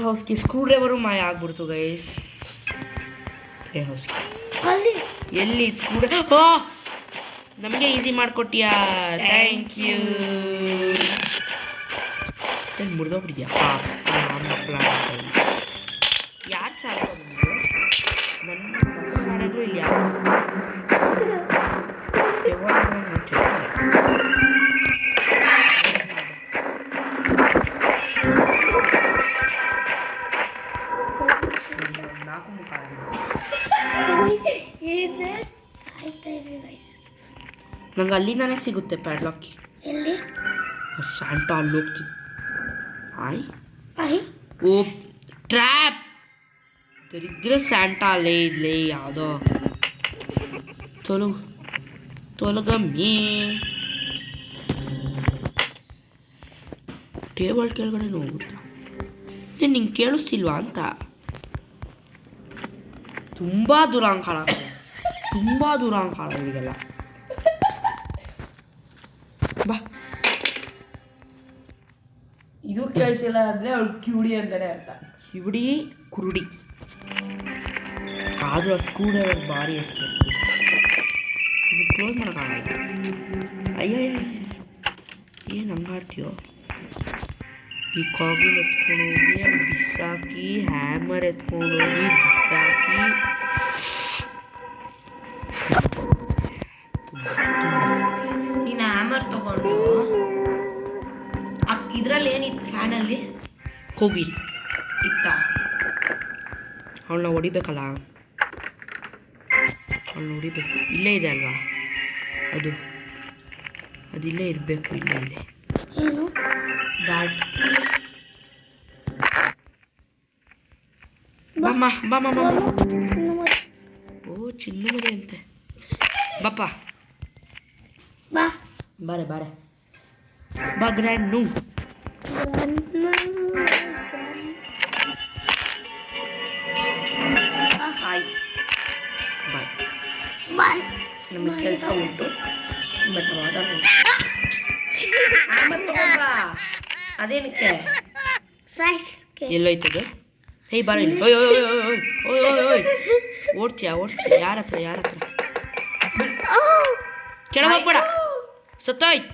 ಹೌಸ್ ಕಿ ಸ್ಕ್ರೂ ಡ್ರೈವರು ಮಾಯ ಆಗ್ಬಿಡ್ತು ಗೈಸ್. ಪ್ಲೇ ಹೌಸ್ ಎಲ್ಲಿ ಸ್ಕ್ರೂ ಡ್ರೈವರ್? ನಮಗೆ ಈಸಿ ಮಾಡಿಕೊಟ್ಟಿಯಾ, ಥ್ಯಾಂಕ್ ಯು. ಮುರಿದೋಗ್ಬಿಟ್ಟಿದ್ಯಾ? ಯಾರು ಚಾಲ ನನ್ನ ಮಾಡಿದ್ರು ಇಲ್ಲಿ ಯಾರು ನಂಗೆ ಅಲ್ಲಿಂದಾನೇ ಸಿಗುತ್ತೆ ಪ್ಯಾಡ್ಲಾಕಿ. ಎಲ್ಲಿ? ಸ್ಯಾಂಟಾ ಅಲ್ಲಿ ಹೋಗ್ತೀನಿ. ಆಯ್ ಆಯ್ ಓ ಟ್ರ್ಯಾಪ್ ದರಿದ್ರೆ ಸ್ಯಾಂಟಾ ಅಲ್ಲೇ ಇದ್ಲೇ ಯಾವುದೋ ತೊಲಗಮ್ಮಿ ಟೇಬಲ್ ಕೆಳಗಡೆ ಹೋಗುತ್ತಾ ನಿಂಗೆ ಕೇಳಿಸ್ತಿಲ್ವಾ ಅಂತ. ತುಂಬ ದೂರ ಅಂಕಾಳ ಇದೆಲ್ಲ. ಬಾ ಇದು ಕೇಳಿಸಿಲ್ಲ ಅಂದರೆ ಅವ್ಳು ಕಿವುಡಿ ಅಂತಾನೆ ಅರ್ಥ. ಕಿವಿಡಿ ಕುರುಡಿ ಆದರೂ ಆ ಸ್ಕ್ರೂ ಡ್ರೈವರ್ ಭಾರಿ ಅಷ್ಟೇ. ಇದು ಕ್ಲೋಸ್ ಮಾಡೋಕ್ಕಾಗಲ್ಲ. ಅಯ್ಯೋ ಏನು ಹಂಗಾಡ್ತೀಯೋ. ಈ ಕಾಗಿಲ್ ಎತ್ಕೊಂಡು ಹೋಗಿ ಬಿಸಾಕಿ, ಹ್ಯಾಮರ್ ಎತ್ಕೊಂಡು ಹೋಗಿ ಬಿಸಾಕಿ. ನೀನು ಹ್ಯಾಮರ್ ತಗೊಂಡು ಇದರಲ್ಲಿ ಏನಿತ್ತು ಫ್ಯಾನಲ್ಲಿ ಕೋಗಿಲ್ ಇತ್ತ ಅವಳನ್ನ ಹೊಡಿಬೇಕಲ್ಲ. ಅವಳನ್ನ ಹೊಡಿಬೇಕು. ಇಲ್ಲೇ ಇದೆ ಅಲ್ವಾ ಅದು ಇಲ್ಲೇ ಇರಬೇಕು. ಇಲ್ಲೇ ಏನು? ದಾಟ್ ಬಾಮ್ಮ ಇನ್ನು ಮತ್ತೆ. ಓ ಚಿನ್ನು ಮರಿ ಅಂತೆ. ಬಾಪ್ಪ ಬಾ. ಬಾರೆ ಬಾ ಗ್ರ್ಯಾಂಡ್ ಹಾಯ್ ಬಾಯ್. ಬಾಯ್. ನಮಗೆ ಕೆಲಸ ಉಂಟು ಬಟ್ ಹ್ಯಾಮರ್ ತಗೊಂಡ್ಬಾ. ಅದೇನಕ್ಕೆ? ಸಾಯ್ಸ್ಕೆ. ಎಲ್ಲೋಯ್ತದು? ಹೇ ಬಾರ ಇಲ್ಲಿ. ಓಯ್ ಓಡ್ತೀಯಾ? ಯಾರ ಹತ್ರ ಕೆಳಗೆ ಹೋಗ್ಬೇಡ, ಸತ್ತೋಯ್ತು.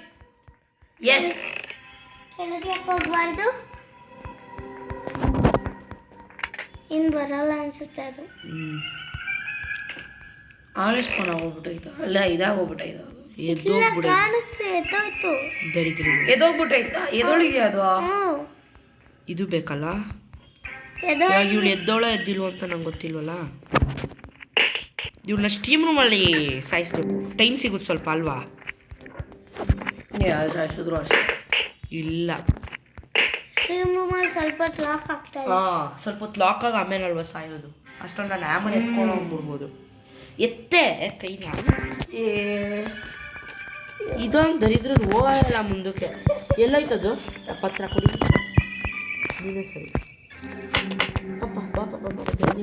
ಎಸ್ ಕೆಳಗೆ ಹೋಗ್ಬಾರ್ದು. ಇನ್ನು ಬರಲ್ಲ ಅನ್ಸುತ್ತೆ ಅದು. ಆನೆಸ್ಟ್ ಫೋನ್ ಆಗೋಗ್ಬಿಟ್ಟೈತ. ಅಲ್ಲ ಇದಾಗೋಗ್ಬಿಟ್ಟೈತ. ಎದ್ದೋಗ್ಬಿಡ ಕಾಣಿಸ್ತು, ಎದ್ದೋಯ್ತು. ದರಿದ್ರ. ಎದೋಗ್ಬಿಟ್ಟೈತ. ಎದೋಳಿದೆಯಾ ಅದು? ಇದು ಬೇಕಲ್ಲ. ಎದ್ದೋ. ಇವಾಗ ಇವಳು ಎದ್ದೋಳ ಎದ್ದಿಲ್ವ ಅಂತ ನಂಗೆ ಗೊತ್ತಿಲ್ವಲ್ಲ. ಇವಳನ್ನ ಸ್ಟೀಮ್ ರೂಮಲ್ಲಿ ಸಾಯಿಸ್ಬೇಕು. ಟೈಮ್ ಸಿಗುತ್ತೆ ಸ್ವಲ್ಪ ಅಲ್ವಾ? ಸಾಯಿಸಿದ್ರು ಅಷ್ಟೇ. ಇಲ್ಲ ಸ್ಟ್ರೀಮ್ ರೂಮಲ್ಲಿ ಸ್ವಲ್ಪ ಲಾಕ್ ಆಗ್ತಾ ಇದೆ. ಸ್ವಲ್ಪ ಹೊತ್ತು ಲಾಕ್ ಆಗಿ ಆಮೇಲೆ ಅಲ್ವಾ ಸಾಯೋದು. ಅಷ್ಟೊಂದು ನಾನು ಆಮೇಲೆ ಎತ್ಕೊಂಡು ಹೋಗ್ಬಿಡ್ಬೋದು. ಎತ್ತೆ ಕೈನ. ಇದೊಂದು ದರಿದ್ರದ್ದು ಹೋಗಲ್ಲ ಮುಂದಕ್ಕೆ. ಎಲ್ಲೋಯ್ತದು? ಪತ್ರ ಕೊಡಿ. ನೀನೇ ಸರಿ.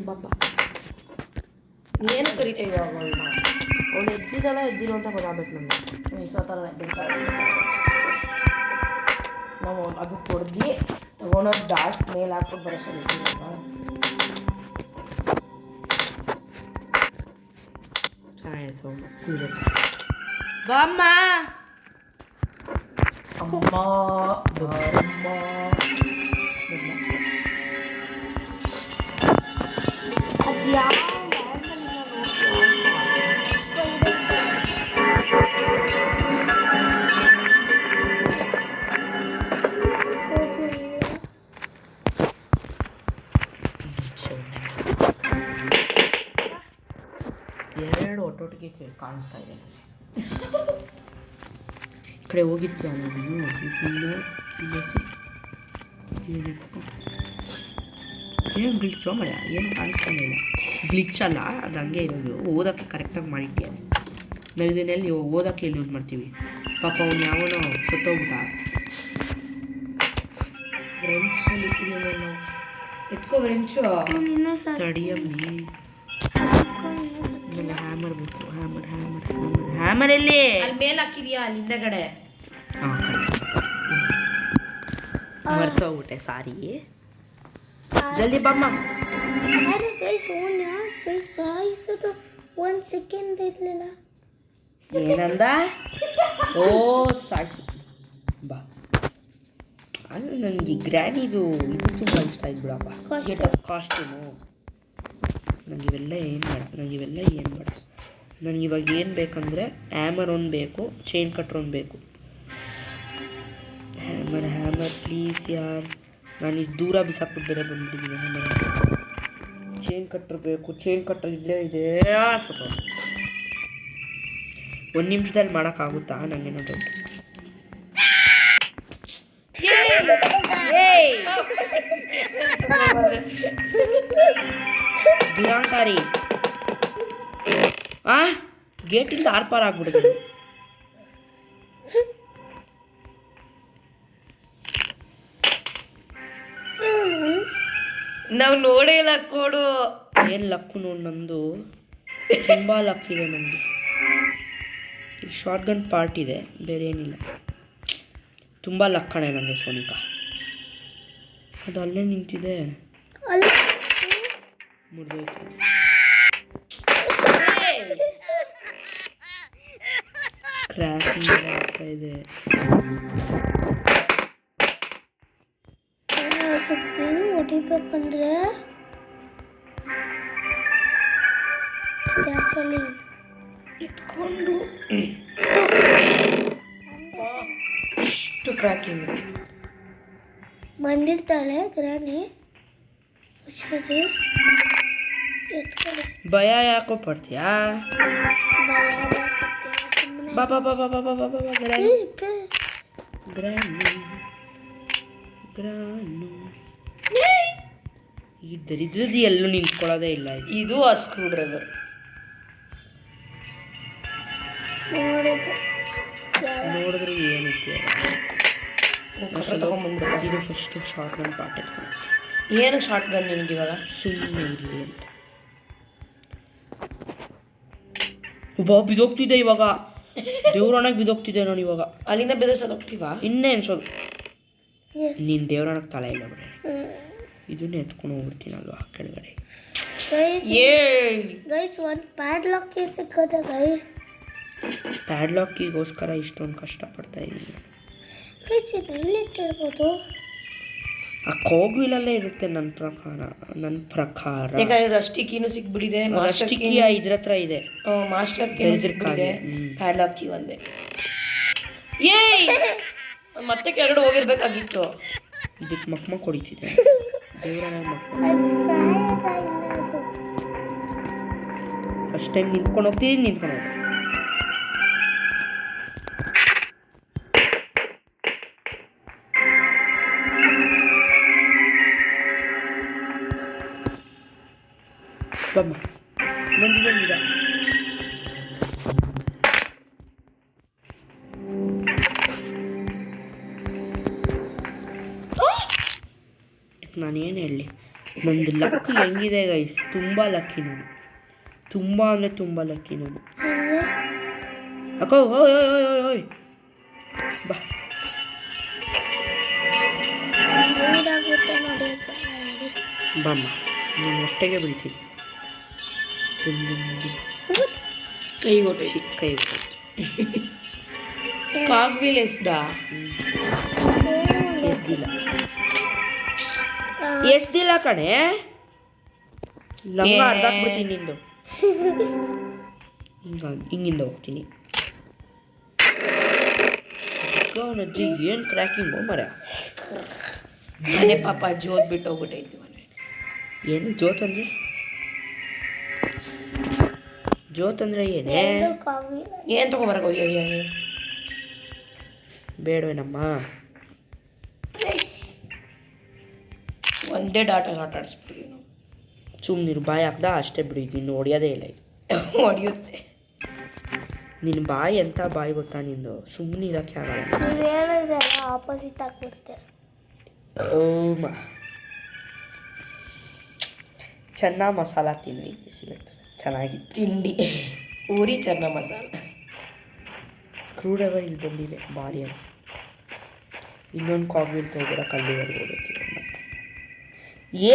ಬಾಪ ಏನು ಕರಿತಾ ಇದ್ದೀವಿ ಅವಳನ್ನ? ಅವಳು ಎದ್ದಿರೋ ಅಂತ ಗೊತ್ತಾಗ್ಬೇಕು ನಮಗೆ. ಇಷ್ಟೊತ್ತಲ್ಲ ಎದ್ದಿರ್ತಾಳೆ. ನಾವು ಅದು ಕೊಡ್ದು ತಗೊಂಡೋಗಿ ದಾಟ್ ಮೇಲೆ ಹಾಕ್ಬಿಟ್ಟು ಬರೋಸಲ್ಲ. ಬಾಮ್ಮ ಅಮ್ಮ ಎರಡು ಒಟ್ಟೊಟ್ಟಿಗೆ ಕಾಣಿಸ್ತಾ ಇದೆ. ಈ ಕಡೆ ಹೋಗಿರ್ತೀಯ ನೀನು. ಏನು ಗ್ಲಿಚ್ಚೋ ಮಳೆ, ಏನು ಕಾಣಿಸ್ತಾನೆ ಇಲ್ಲ. ಗ್ಲಿಚ್ ಅಲ್ಲ, ಅದು ಹಂಗೆ ಇರೋದು. ಓದೋಕ್ಕೆ ಕರೆಕ್ಟಾಗಿ ಮಾಡಿದ್ದೆ. ನಾವು ಇದನ್ನೆಲ್ಲಿ ಓದೋಕ್ಕೆ ಎಲ್ಲಿ ಯೂಸ್ ಮಾಡ್ತೀವಿ? ಪಾಪ ಅವ್ನು ಯಾವನೋ ಸತ್ತೋಗ್ಬಿಟ್ಟ. ರೆಂಚಲ್ಲಿ ಇಟ್ಟಿದ್ದೀವಿ ನಾವು. ಎತ್ಕೋ ರೆಂಚು. ಇನ್ನೂ ಸಾಕು. ತಡಿಯಮ್ಮಿ. ನನಗೆ ಹ್ಯಾಮರ್ ಬೇಕು. ಹ್ಯಾಮರ್ ಎಲ್ಲಿ? ಅಲ್ಲಿ ಮೇಲೆ ಹಾಕಿದ್ಯಾ ಅಲ್ಲಿ ಹಿಂದಗಡೆ. ಹಾಂ ಮರ್ತೋಗ್ಬಿಟ್ಟೆ, ಸಾರಿ. ಜಲ್ದಿ ಬಾಮ್ಮ. ಅರೆ ಗೈಸ್, ಯಾಕೆ ಸಾಯಿಸೋದು 1 ಸೆಕೆಂಡ್ ಇರಲಿಲ್ಲ. ಏನಂದ? ಓ ಸಾಯಿಸು ಬಾ. ಅಲ್ಲ ನನಗೆ ಗ್ರ್ಯಾನಿದು ಇದು ತುಂಬ ಇಷ್ಟ ಆಯ್ತು ಬಿಡಪ್ಪ. Get up costume. ನನಗಿವೆಲ್ಲ ಏನು ಬೇಡ. ನನಗಿವಾಗ ಏನು ಬೇಕಂದರೆ ಹ್ಯಾಮರ್ ಒಂದು ಬೇಕು, ಚೈನ್ ಕಟ್ರ್ ಒಂದು ಬೇಕು. ಹ್ಯಾಮರ್ ಪ್ಲೀಸ್ ಯಾರ್. ನಾನು ಇಷ್ಟು ದೂರ ಬಿಸಾಕ್ಬಿಟ್ಟು ಬೇರೆ ಬಂದ್ಬಿಟ್ಟಿದ್ದೀನಿ. ಹ್ಯಾಮರ್ ಚೈನ್ ಕಟ್ರ್ ಬೇಕು. ಚೈನ್ ಕಟ್ರ್ ಇಲ್ಲೇ ಇದೆ. ಸ್ವಲ್ಪ 1 ನಿಮಿಷದಲ್ಲಿ ಮಾಡೋಕ್ಕಾಗುತ್ತಾ ನನಗೆ ನೋಡಿ ದುರಾಂಕಾರಿ ಗೇಟಿಂದ ಆರ್ಪಾರ್ ಆಗ್ಬಿಡುತ್ತೆ ನಾವು ನೋಡೇ ಇಲ್ಲ ಕೋಡು. ಏನು ಲಕ್ಕು ನೋಡಿ ನಂದು ತುಂಬ ಲಕ್ ಇದೆ ನಂದು. ಈ ಶಾರ್ಟ್ ಗನ್ ಪಾರ್ಟ್ ಇದೆ, ಬೇರೆ ಏನಿಲ್ಲ. ತುಂಬ ಲಕ್ ಕಣೆ ನನಗೆ ಸೋನಿಕಾ. ಅದು ಅಲ್ಲೇ ನಿಂತಿದೆ, ಮುರಿದೋಯ್ತು. ಕ್ರ್ಯಾಕಿಂಗ್ ಆಗ್ತಾ ಇದೆ. ಹೊಡಿಬೇಕಂದ್ರೆ ಎತ್ಕೊಂಡು ಇಷ್ಟು ಕ್ರ್ಯಾಕಿಂಗ್ ಬಂದಿರ್ತಾಳೆ ಗ್ರಾನಿ. ಎತ್ಕೊಳ್ಳಿ. ಭಯ ಯಾಕೋ ಪಡ್ತೀಯಾ? ಬಾ ಬಾ ಬಾ ಬಾ ಬಾ ಬಾ ಬಾ ಬಾ ಬಾ ಗ್ರಾನಿ ಗ್ರಾನಿ ಗ್ರಾನು. ಈ ದರಿದ್ರದ್ದು ಎಲ್ಲೂ ನಿಂತ್ಕೊಳ್ಳೋದೇ ಇಲ್ಲ. ಇದು ಆ ಸ್ಕ್ರೂ ಡ್ರೈವರ್. ನೋಡಿದ್ರೆ ಏನಿದೆ ಇದು ಫಸ್ಟ್ ಶಾರ್ಟ್ ಗನ್ ಪಾರ್ಟ್ ಎತ್ಕೊಂಡು. ಏನಕ್ಕೆ ಶಾರ್ಟ್ ಗನ್ ನಿನಗೆ ಇವಾಗ? ಸುಮ್ಮನೆ ಇರಲಿ ಅಂತ. ಒಬ್ಬ ಬಿದೋಗ್ತಿದ್ದೆ ಇವಾಗ, ದೇವ್ರಾಣಕ್ಕೆ ಬಿದೋಗ್ತಿದ್ದೆ ನಾನು ಇವಾಗ. ಅಲ್ಲಿಂದ ಬೆದರ್ಸೋದು ಹೋಗ್ತೀವಾ? ಇನ್ನೇ ಅನ್ಸೋದು ನೀನು ದೇವ್ರಾಣಕ್ಕೆ ತಲೆ ಇಲ್ಲ ಬಿಡ್ರಿ. ಇದನ್ನೇ ಎತ್ಕೊಂಡು ಹೋಗ್ಬಿಡ್ತೀನಲ್ವಾ ಕೆಳಗಡೆ. ಗೈಸ್ ಒಂದು ಪ್ಯಾಡ್ಲಾಕ್ ಸಿಕ್ಕದ ಗೈಸ್. ಪ್ಯಾಡ್ಲಾಕಿಗೋಸ್ಕರ ಇಷ್ಟೊಂದು ಕಷ್ಟಪಡ್ತಾ ಇದ್ದೀನಿ. ಗೈಸ್ ಎಲ್ಲಿಟ್ಟಿರ್ಬೋದು? ಆ ಕೋಗ್ವಿಲಲ್ಲೇ ಇರುತ್ತೆ ನನ್ನ ಪ್ರಕಾರ. ಯಾಕಂದ್ರೆ ರಸ್ಟಿ ಕೀನು ಸಿಕ್ಬಿಟ್ಟಿದೆ. ರಸ್ಟಿ ಕೀ ಇದ್ರ ಹತ್ರ ಇದೆ. ಮಾಸ್ಟರ್ ಕೀ ಸಿಕ್ಬಿಟ್ಟಿದೆ. ಪ್ಯಾಡ್ಲಾಕ್ ಕೀ ಒಂದೇ. ಮತ್ತೆ ಕೆಳಗಡೆ ಹೋಗಿರ್ಬೇಕಾಗಿತ್ತು. ಇದಕ್ಕೆ ಮಕ್ಕ ಹೊಡಿತಿದೆ ದೇವರ ಫಸ್ಟ್ ಟೈಮ್ ನಿಂತ್ಕೊಂಡು ಹೋಗ್ತಿದ್ದೀನಿ. ನಿಂತ್ಕೊಂಡು ಹೋಗ್ತೀನಿ. ಬಮ್ಮ ಬಂದಿದೆ ಗಿಡ. ನಾನೇನು ಹೇಳಲಿ, ನಂದು ಲಕ್ ಹೆಂಗಿದೆ ಗೈಸ್, ತುಂಬ ಲಕ್ಕಿ ನಾನು. ತುಂಬ ಅಂದರೆ ತುಂಬ ಲಕ್ಕಿ ನಾನು. ಅಕ್ಕ ಓಯ್ ಓಯ್ ಓಯ್ ಓಯ್ ಓಯ್ ಬಾ. ಬಮ್ಮ ನೀನು ಹೊಟ್ಟೆಗೆ ಬೀಳ್ತೀನಿ. ಕೈ ಕೊಟ್ಟು ಚಿಕ್ಕ ಕೈ ಕಾಗ್ವಿಲ್ ಎಸ್ದ ಎಸ್ದಿಲ್ಲ ಕಣೆ. ಲಂಗ ಅರ್ಧಾಕ್ಬಿಡ್ತೀನಿ ನಿಂದು. ಹಿಂಗಿಂದ ಹೋಗ್ತೀನಿ. ಅಜ್ಜಿ ಏನು ಕ್ರ್ಯಾಕಿಂಗು ಮರ. ಮನೆ ಪಾಪ ಜೋತ್ ಬಿಟ್ಟು ಹೋಗ್ಬಿಟ್ಟೈತಿ ಮನೆ. ಏನು ಜೋತ್ ಅಂದರೆ? ಜೋತ್ ಅಂದರೆ ಏನೇ? ಏನು ತೊಗೊಂಬರಕ ಬೇಡವೇನಮ್ಮ. ಒಂದೇ ಡಾಟಾ ಆಟ ಆಡಿಸ್ಬಿಡಿ ನಾವು. ಸುಮ್ಮನಿರು, ಬಾಯಿ ಹಾಕ್ದ ಅಷ್ಟೇ ಬಿಡಿ. ಇನ್ನು ಹೊಡಿಯೋದೇ ಇಲ್ಲ ಇದು. ಹೊಡಿಯುತ್ತೆ. ನಿನ್ನ ಬಾಯಿ ಎಂಥ ಬಾಯಿ ಗೊತ್ತಾ ನಿಂದು? ಸುಮ್ಮನೆ ಇರೋಕ್ಕೆ ಆಗಲ್ಲ. ಆಪೋಸಿಟ್ ಆಗ್ಬಿಡುತ್ತೆ. ಓಮ ಚೆನ್ನ ಮಸಾಲ ತಿನ್ನಿ ಸಿಗುತ್ತೆ ಚೆನ್ನಾಗಿತ್ತು. ತಿಂಡಿ ಊರಿ ಚೆನ್ನ ಮಸಾಲ. ಸ್ಕ್ರೂ ಡ್ರೈವರ್ ಇಲ್ಲಿ ಬಂದಿದೆ ಭಾರಿ ಅಂತ. ಇನ್ನೊಂದು ಕಾಗ್ವಿಲ್ ತೊಗೊಳ ಕಲ್ಲಿವರೆಗೆ ಹೋಗ್ಬೇಕಿದೆ. ಮತ್ತೆ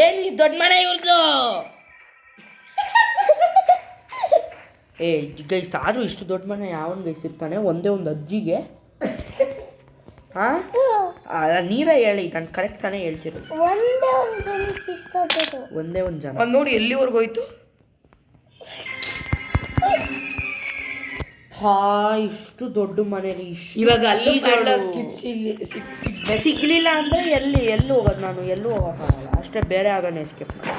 ಏನು ದೊಡ್ಡ ಮನೆ ಇವ್ರದ್ದು? ಗೈಸ್ ಆದರೂ ಇಷ್ಟು ದೊಡ್ಡ ಮನೆ ಯಾವನ್ ಗೈಸಿರ್ತಾನೆ? ಒಂದೇ ಒಂದು ಅಜ್ಜಿಗೆ. ಹಾಂ ನೀವೇ ಹೇಳಿ, ನಾನು ಕರೆಕ್ಟ್ ತಾನೇ ಹೇಳ್ತಿರೋದು. ಒಂದೇ ಒಂದು ಜನ. ಅದು ನೋಡಿ ಎಲ್ಲಿವರೆಗೂ ಹೋಯ್ತು. ಇಷ್ಟು ದೊಡ್ಡ ಮನೇಲಿ ಇವಾಗ ಅಲ್ಲಿ ಸಿಗ್ಲಿಲ್ಲ ಅಂದರೆ ಎಲ್ಲಿ ಹೋಗೋದು ನಾನು? ಎಲ್ಲೂ ಹೋಗೋಕ್ಕಾಗಲ್ಲ. ಅಷ್ಟೇ ಬೇರೆ ಆಗೋಣ ಎಸ್ಕೇಪ್ ಮಾಡಿ.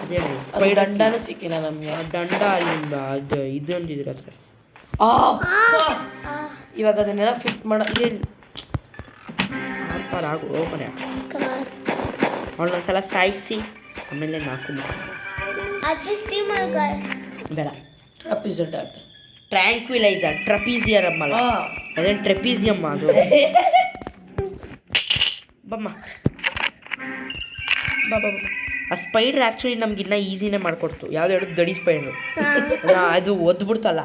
ಅದೇ ಅದು ದಂಡನೂ ಸಿಕ್ಕಿಲ್ಲ ನಮಗೆ. ದಂಡ ಅಲ್ಲಿಂದ ಅದು ಇದೊಂದಿದ್ರ ಹತ್ರ ಇವಾಗ ಅದನ್ನೆಲ್ಲ ಫಿಟ್ ಮಾಡ ಆಗು ಮನೆ ಕಾರ್ ಅವಳೊಂದ್ಸಲ ಸಾಯಿಸಿ ಆಮೇಲೆ ನಾಲ್ಕು ಅದು ಸ್ಟೀಮರ್ ಗೈಸ್. ಬೇಡ ಟ್ರಪಿಸಡ್ ಆಟ. ಟ್ರ್ಯಾಂಕ್ವಿಲೈಸರ್ ಟ್ರಪೀಸಿಯರ್ ಅಮ್ಮಲ್ಲ ಅದೇನು ಟ್ರೆಪೀಸಿಯಮ್ಮ ಅದು ಬಮ್ಮ ಬಾ ಬಾ ಬಾ. ಆ ಸ್ಪೈಡ್ರ್ ಆ್ಯಕ್ಚುಲಿ ನಮ್ಗಿನ್ನ ಈಸಿನೇ ಮಾಡಿಕೊಡ್ತು. ಯಾವ್ದು ಹೇಳೋದು ದಡಿ ಸ್ಪೈಡ್ರು ಅದು ಒದ್ಬಿಡ್ತಲ್ಲ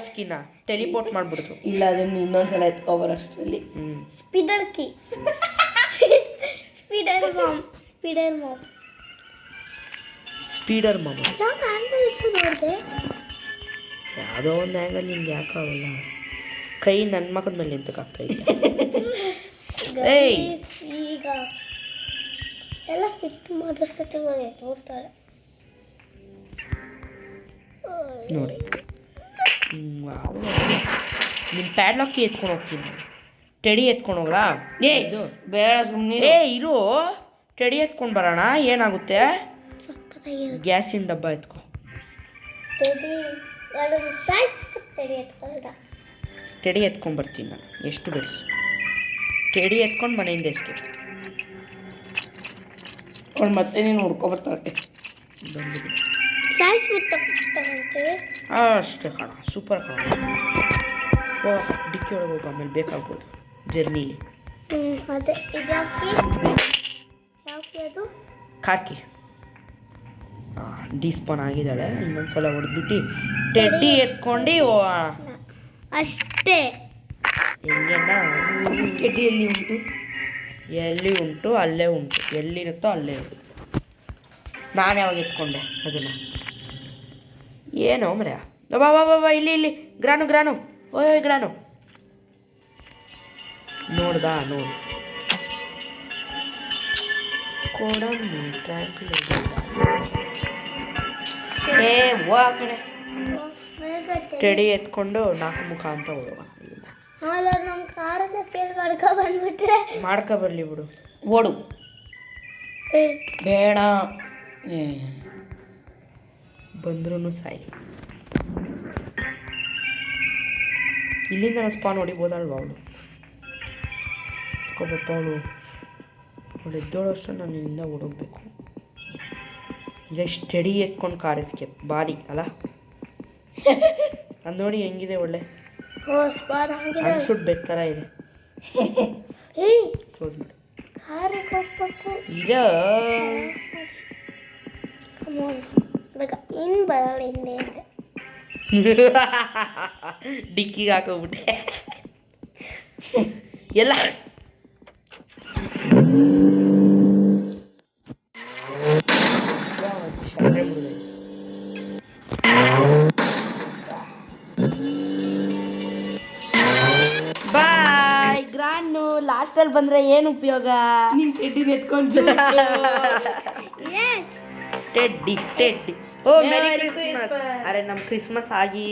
ಸ್ಕಿನ್ನ ಟೆಲಿಪೋರ್ಟ್ ಮಾಡಿಬಿಡ್ತು. ಇಲ್ಲ ಅದನ್ನು ಇನ್ನೊಂದ್ಸಲ ಎತ್ಕೊಬರೋ ಅಷ್ಟರಲ್ಲಿ. ಸ್ಪೀಡರ್ ಕೀ ಸ್ಪೀಡರ್ ಮಾಮ್ ಸ್ಪೀಡರ್ ಮಾಮ್. ಸ್ಪೀಡರ್ ಮಾಮ ನಾನು ಆಂಗಲ್ ಇಟ್ಟು ನೋಡಿದೆ. ಯಾವುದೋ ಒಂದು ಆ್ಯಂಗಲ್ ನಿಮ್ಗೆ ಯಾಕಾಗಲ್ಲ. ಕೈ ನನ್ನ ಮಕ್ಕದ ಮೇಲೆ ನಿಂತಕ್ಕಾಗ್ತಾ ಇದೆ. ಏಯ್ Guys, ಈಗ ಎಲ್ಲ ಫಿಟ್ ಮಾಡಿಸ್ತಾ ನೋಡ್ತಾಳೆ ನೋಡಿ ನಿಮ್ಮ ಪ್ಯಾಡ್ಲಾಕಿ ಎತ್ಕೊಂಡು ಹೋಗ್ತೀನಿ. ಟೆಡಿ ಎತ್ಕೊಂಡು ಹೋಗ್ಲಾ? ಇದು ಬೇಡ ಸುಮ್ಮನೆ. ಇರು ಟೆಡಿ ಎತ್ಕೊಂಡು ಬರೋಣ. ಏನಾಗುತ್ತೆ? ಸಕ್ಕತ್ತಾಗಿರುತ್ತೆ. ಗ್ಯಾಸಿನ ಡಬ್ಬ ಎತ್ಕೊ. ಟೆಡಿ ಅದನ್ನು ಸೈಜ್ ಟೆಡಿ ಎತ್ಕೊಂಡ. ಟೆಡಿ ಎತ್ಕೊಂಡು ಬರ್ತೀನಿ ನಾನು. ಎಷ್ಟು ಬೆಳೆಸು ಟೆಡಿ ಎತ್ಕೊಂಡು ಮನೆಯಿಂದ ಎಸ್ಕೇಪ್. ಅವ್ಳು ಮತ್ತೆ ನೀನು ಹುಡ್ಕೊಬರ್ತಾಳೆ. ಬಂದಿದೆ ಸೈಜ್ ಬಿಟ್ಟು ತಗೊಂತೀವಿ. ಅಷ್ಟೇ ಕಣ, ಸೂಪರ್ ಕಣ. ಓ ಡಿಕ್ಕಿ ಒಳಗೆ ಹೋಗಿ ಆಮೇಲೆ ಬೇಕಾಗ್ಬೋದು ಜರ್ನಿಲಿ. ಅದೇ ಇದು ಯಾಕೆ ಅದು ಕಾರ್ಕಿ ಡಿಸ್ಪಾನ್ ಆಗಿದ್ದಾಳೆ. ಇನ್ನೊಂದು ಸಲ ಹೊಡೆದ್ಬಿಟ್ಟು ಟೆಡ್ಡಿ ಎತ್ಕೊಂಡು ಅಷ್ಟೇ. ಹೆಂಗೆಲ್ಲ ಟೆಡ್ಡಿಯಲ್ಲಿ ಉಂಟು, ಎಲ್ಲಿ ಉಂಟು ಅಲ್ಲೇ ಉಂಟು, ಎಲ್ಲಿರುತ್ತೋ ಅಲ್ಲೇ ಉಂಟು. ನಾನು ಯಾವಾಗ ಎತ್ಕೊಂಡೆ ಅದನ್ನು? ಏನೋ ಮರ್ಯ ಬಾ ಬಾ ಬಾ ಬಾ ಇಲ್ಲಿ ಇಲ್ಲಿ ಗ್ರಾನು ಗ್ರಾನು ಓಯ್ ಗ್ರಾನು ನೋಡ್ದಾ ನೋಡು ಕೊಡಮ್ಮಿ ಟ್ರ್ಯಾಂಕ್ವಿಲೈಸರ್. ಏ ಓ ಆ ಕಡೆ ಟೆಡಿ ಎತ್ಕೊಂಡು ನಾಲ್ಕು ಮುಖ ಅಂತ ಹೋಗುವ. ಆಮೇಲೆ ನಮ್ಮ ಕಾರನ್ನ ಚೇಂಜ್ ಮಾಡ್ಕೊ ಬಂದ್ಬಿಟ್ರೆ ಮಾಡ್ಕೊ ಬರಲಿ ಬಿಡು. ಓಡು. ಬೇಡ ಬಂದ್ರೂ ಸಾಯಿ. ಇಲ್ಲಿಂದ ನಾನು ಸ್ಪಾನ್ ಹೊಡಿಬೋದಲ್ವ ಅವಳು? ಬಪ್ಪ ಅವಳು ಎದ್ದೋಳು ಅಷ್ಟು ನಾನು ಇಲ್ಲಿಂದ ಓಡೋಗ್ಬೇಕು. ಎಷ್ಟು ಟೆಡಿ ಎತ್ಕೊಂಡು ಕಾರ್ ಎಸ್ಕೇಪ್ ಬಾರಿ ಅಲ್ಲ? ಅದು ನೋಡಿ ಹೆಂಗಿದೆ, ಒಳ್ಳೆ ಅನ್ಸುಟ್ ಥರ ಇದೆ. ಕ್ಲೋಸ್ ಮಾಡಿ ಕಾರಿಗೆ ಹೋಗ್ಬೇಕು. ಇಲ್ಲ ಇನ್ನು ಬರಲ್ಲ ಹಿಂದೆ ಹಿಂದೆ. ಡಿಕ್ಕಿಗೆ ಹಾಕೋಗ್ಬಿಟ್ಟೆ ಎಲ್ಲ. ಬಾಯ್ ಗ್ರಾಂಡು. ಲಾಸ್ಟಲ್ಲಿ ಬಂದರೆ ಏನು ಉಪಯೋಗ? ನೀನು ಟೆಡ್ಡಿನ ಎತ್ಕೊಂಡು ಟೆಡ್ಡಿ ಟೆಡ್ಡಿ. ಓ ಮೆರಿ ಕ್ರಿಸ್ಮಸ್. ಅರೆ ನಮ್ಮ ಕ್ರಿಸ್ಮಸ್ ಆಗಿ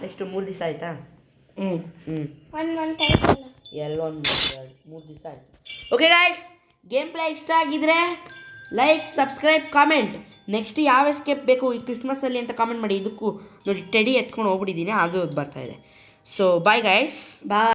ಎಷ್ಟು 3 ದಿವಸ ಆಯ್ತಾ? ಹ್ಞೂ 1 month ಆಯ್ತಲ್ಲ. ಎಲ್ಲೊಂದು 3 ದಿವಸ ಆಯ್ತು. ಓಕೆ ಗಾಯ್ಸ್, ಗೇಮ್ ಪ್ಲೇ ಇಷ್ಟ ಆಗಿದ್ರೆ ಲೈಕ್, ಸಬ್ಸ್ಕ್ರೈಬ್, ಕಾಮೆಂಟ್. ನೆಕ್ಸ್ಟ್ ಯಾವ ಎಸ್ಕೇಪ್ ಬೇಕು ಈ ಕ್ರಿಸ್ಮಸಲ್ಲಿ ಅಂತ ಕಾಮೆಂಟ್ ಮಾಡಿ. ಇದಕ್ಕೂ ನೋಡಿ ಟೆಡಿ ಎತ್ಕೊಂಡು ಹೋಗ್ಬಿಟ್ಟಿದ್ದೀನಿ, ಅದು ಬರ್ತಾಯಿದೆ. ಸೊ ಬಾಯ್ ಗಾಯ್ಸ್, ಬಾಯ್.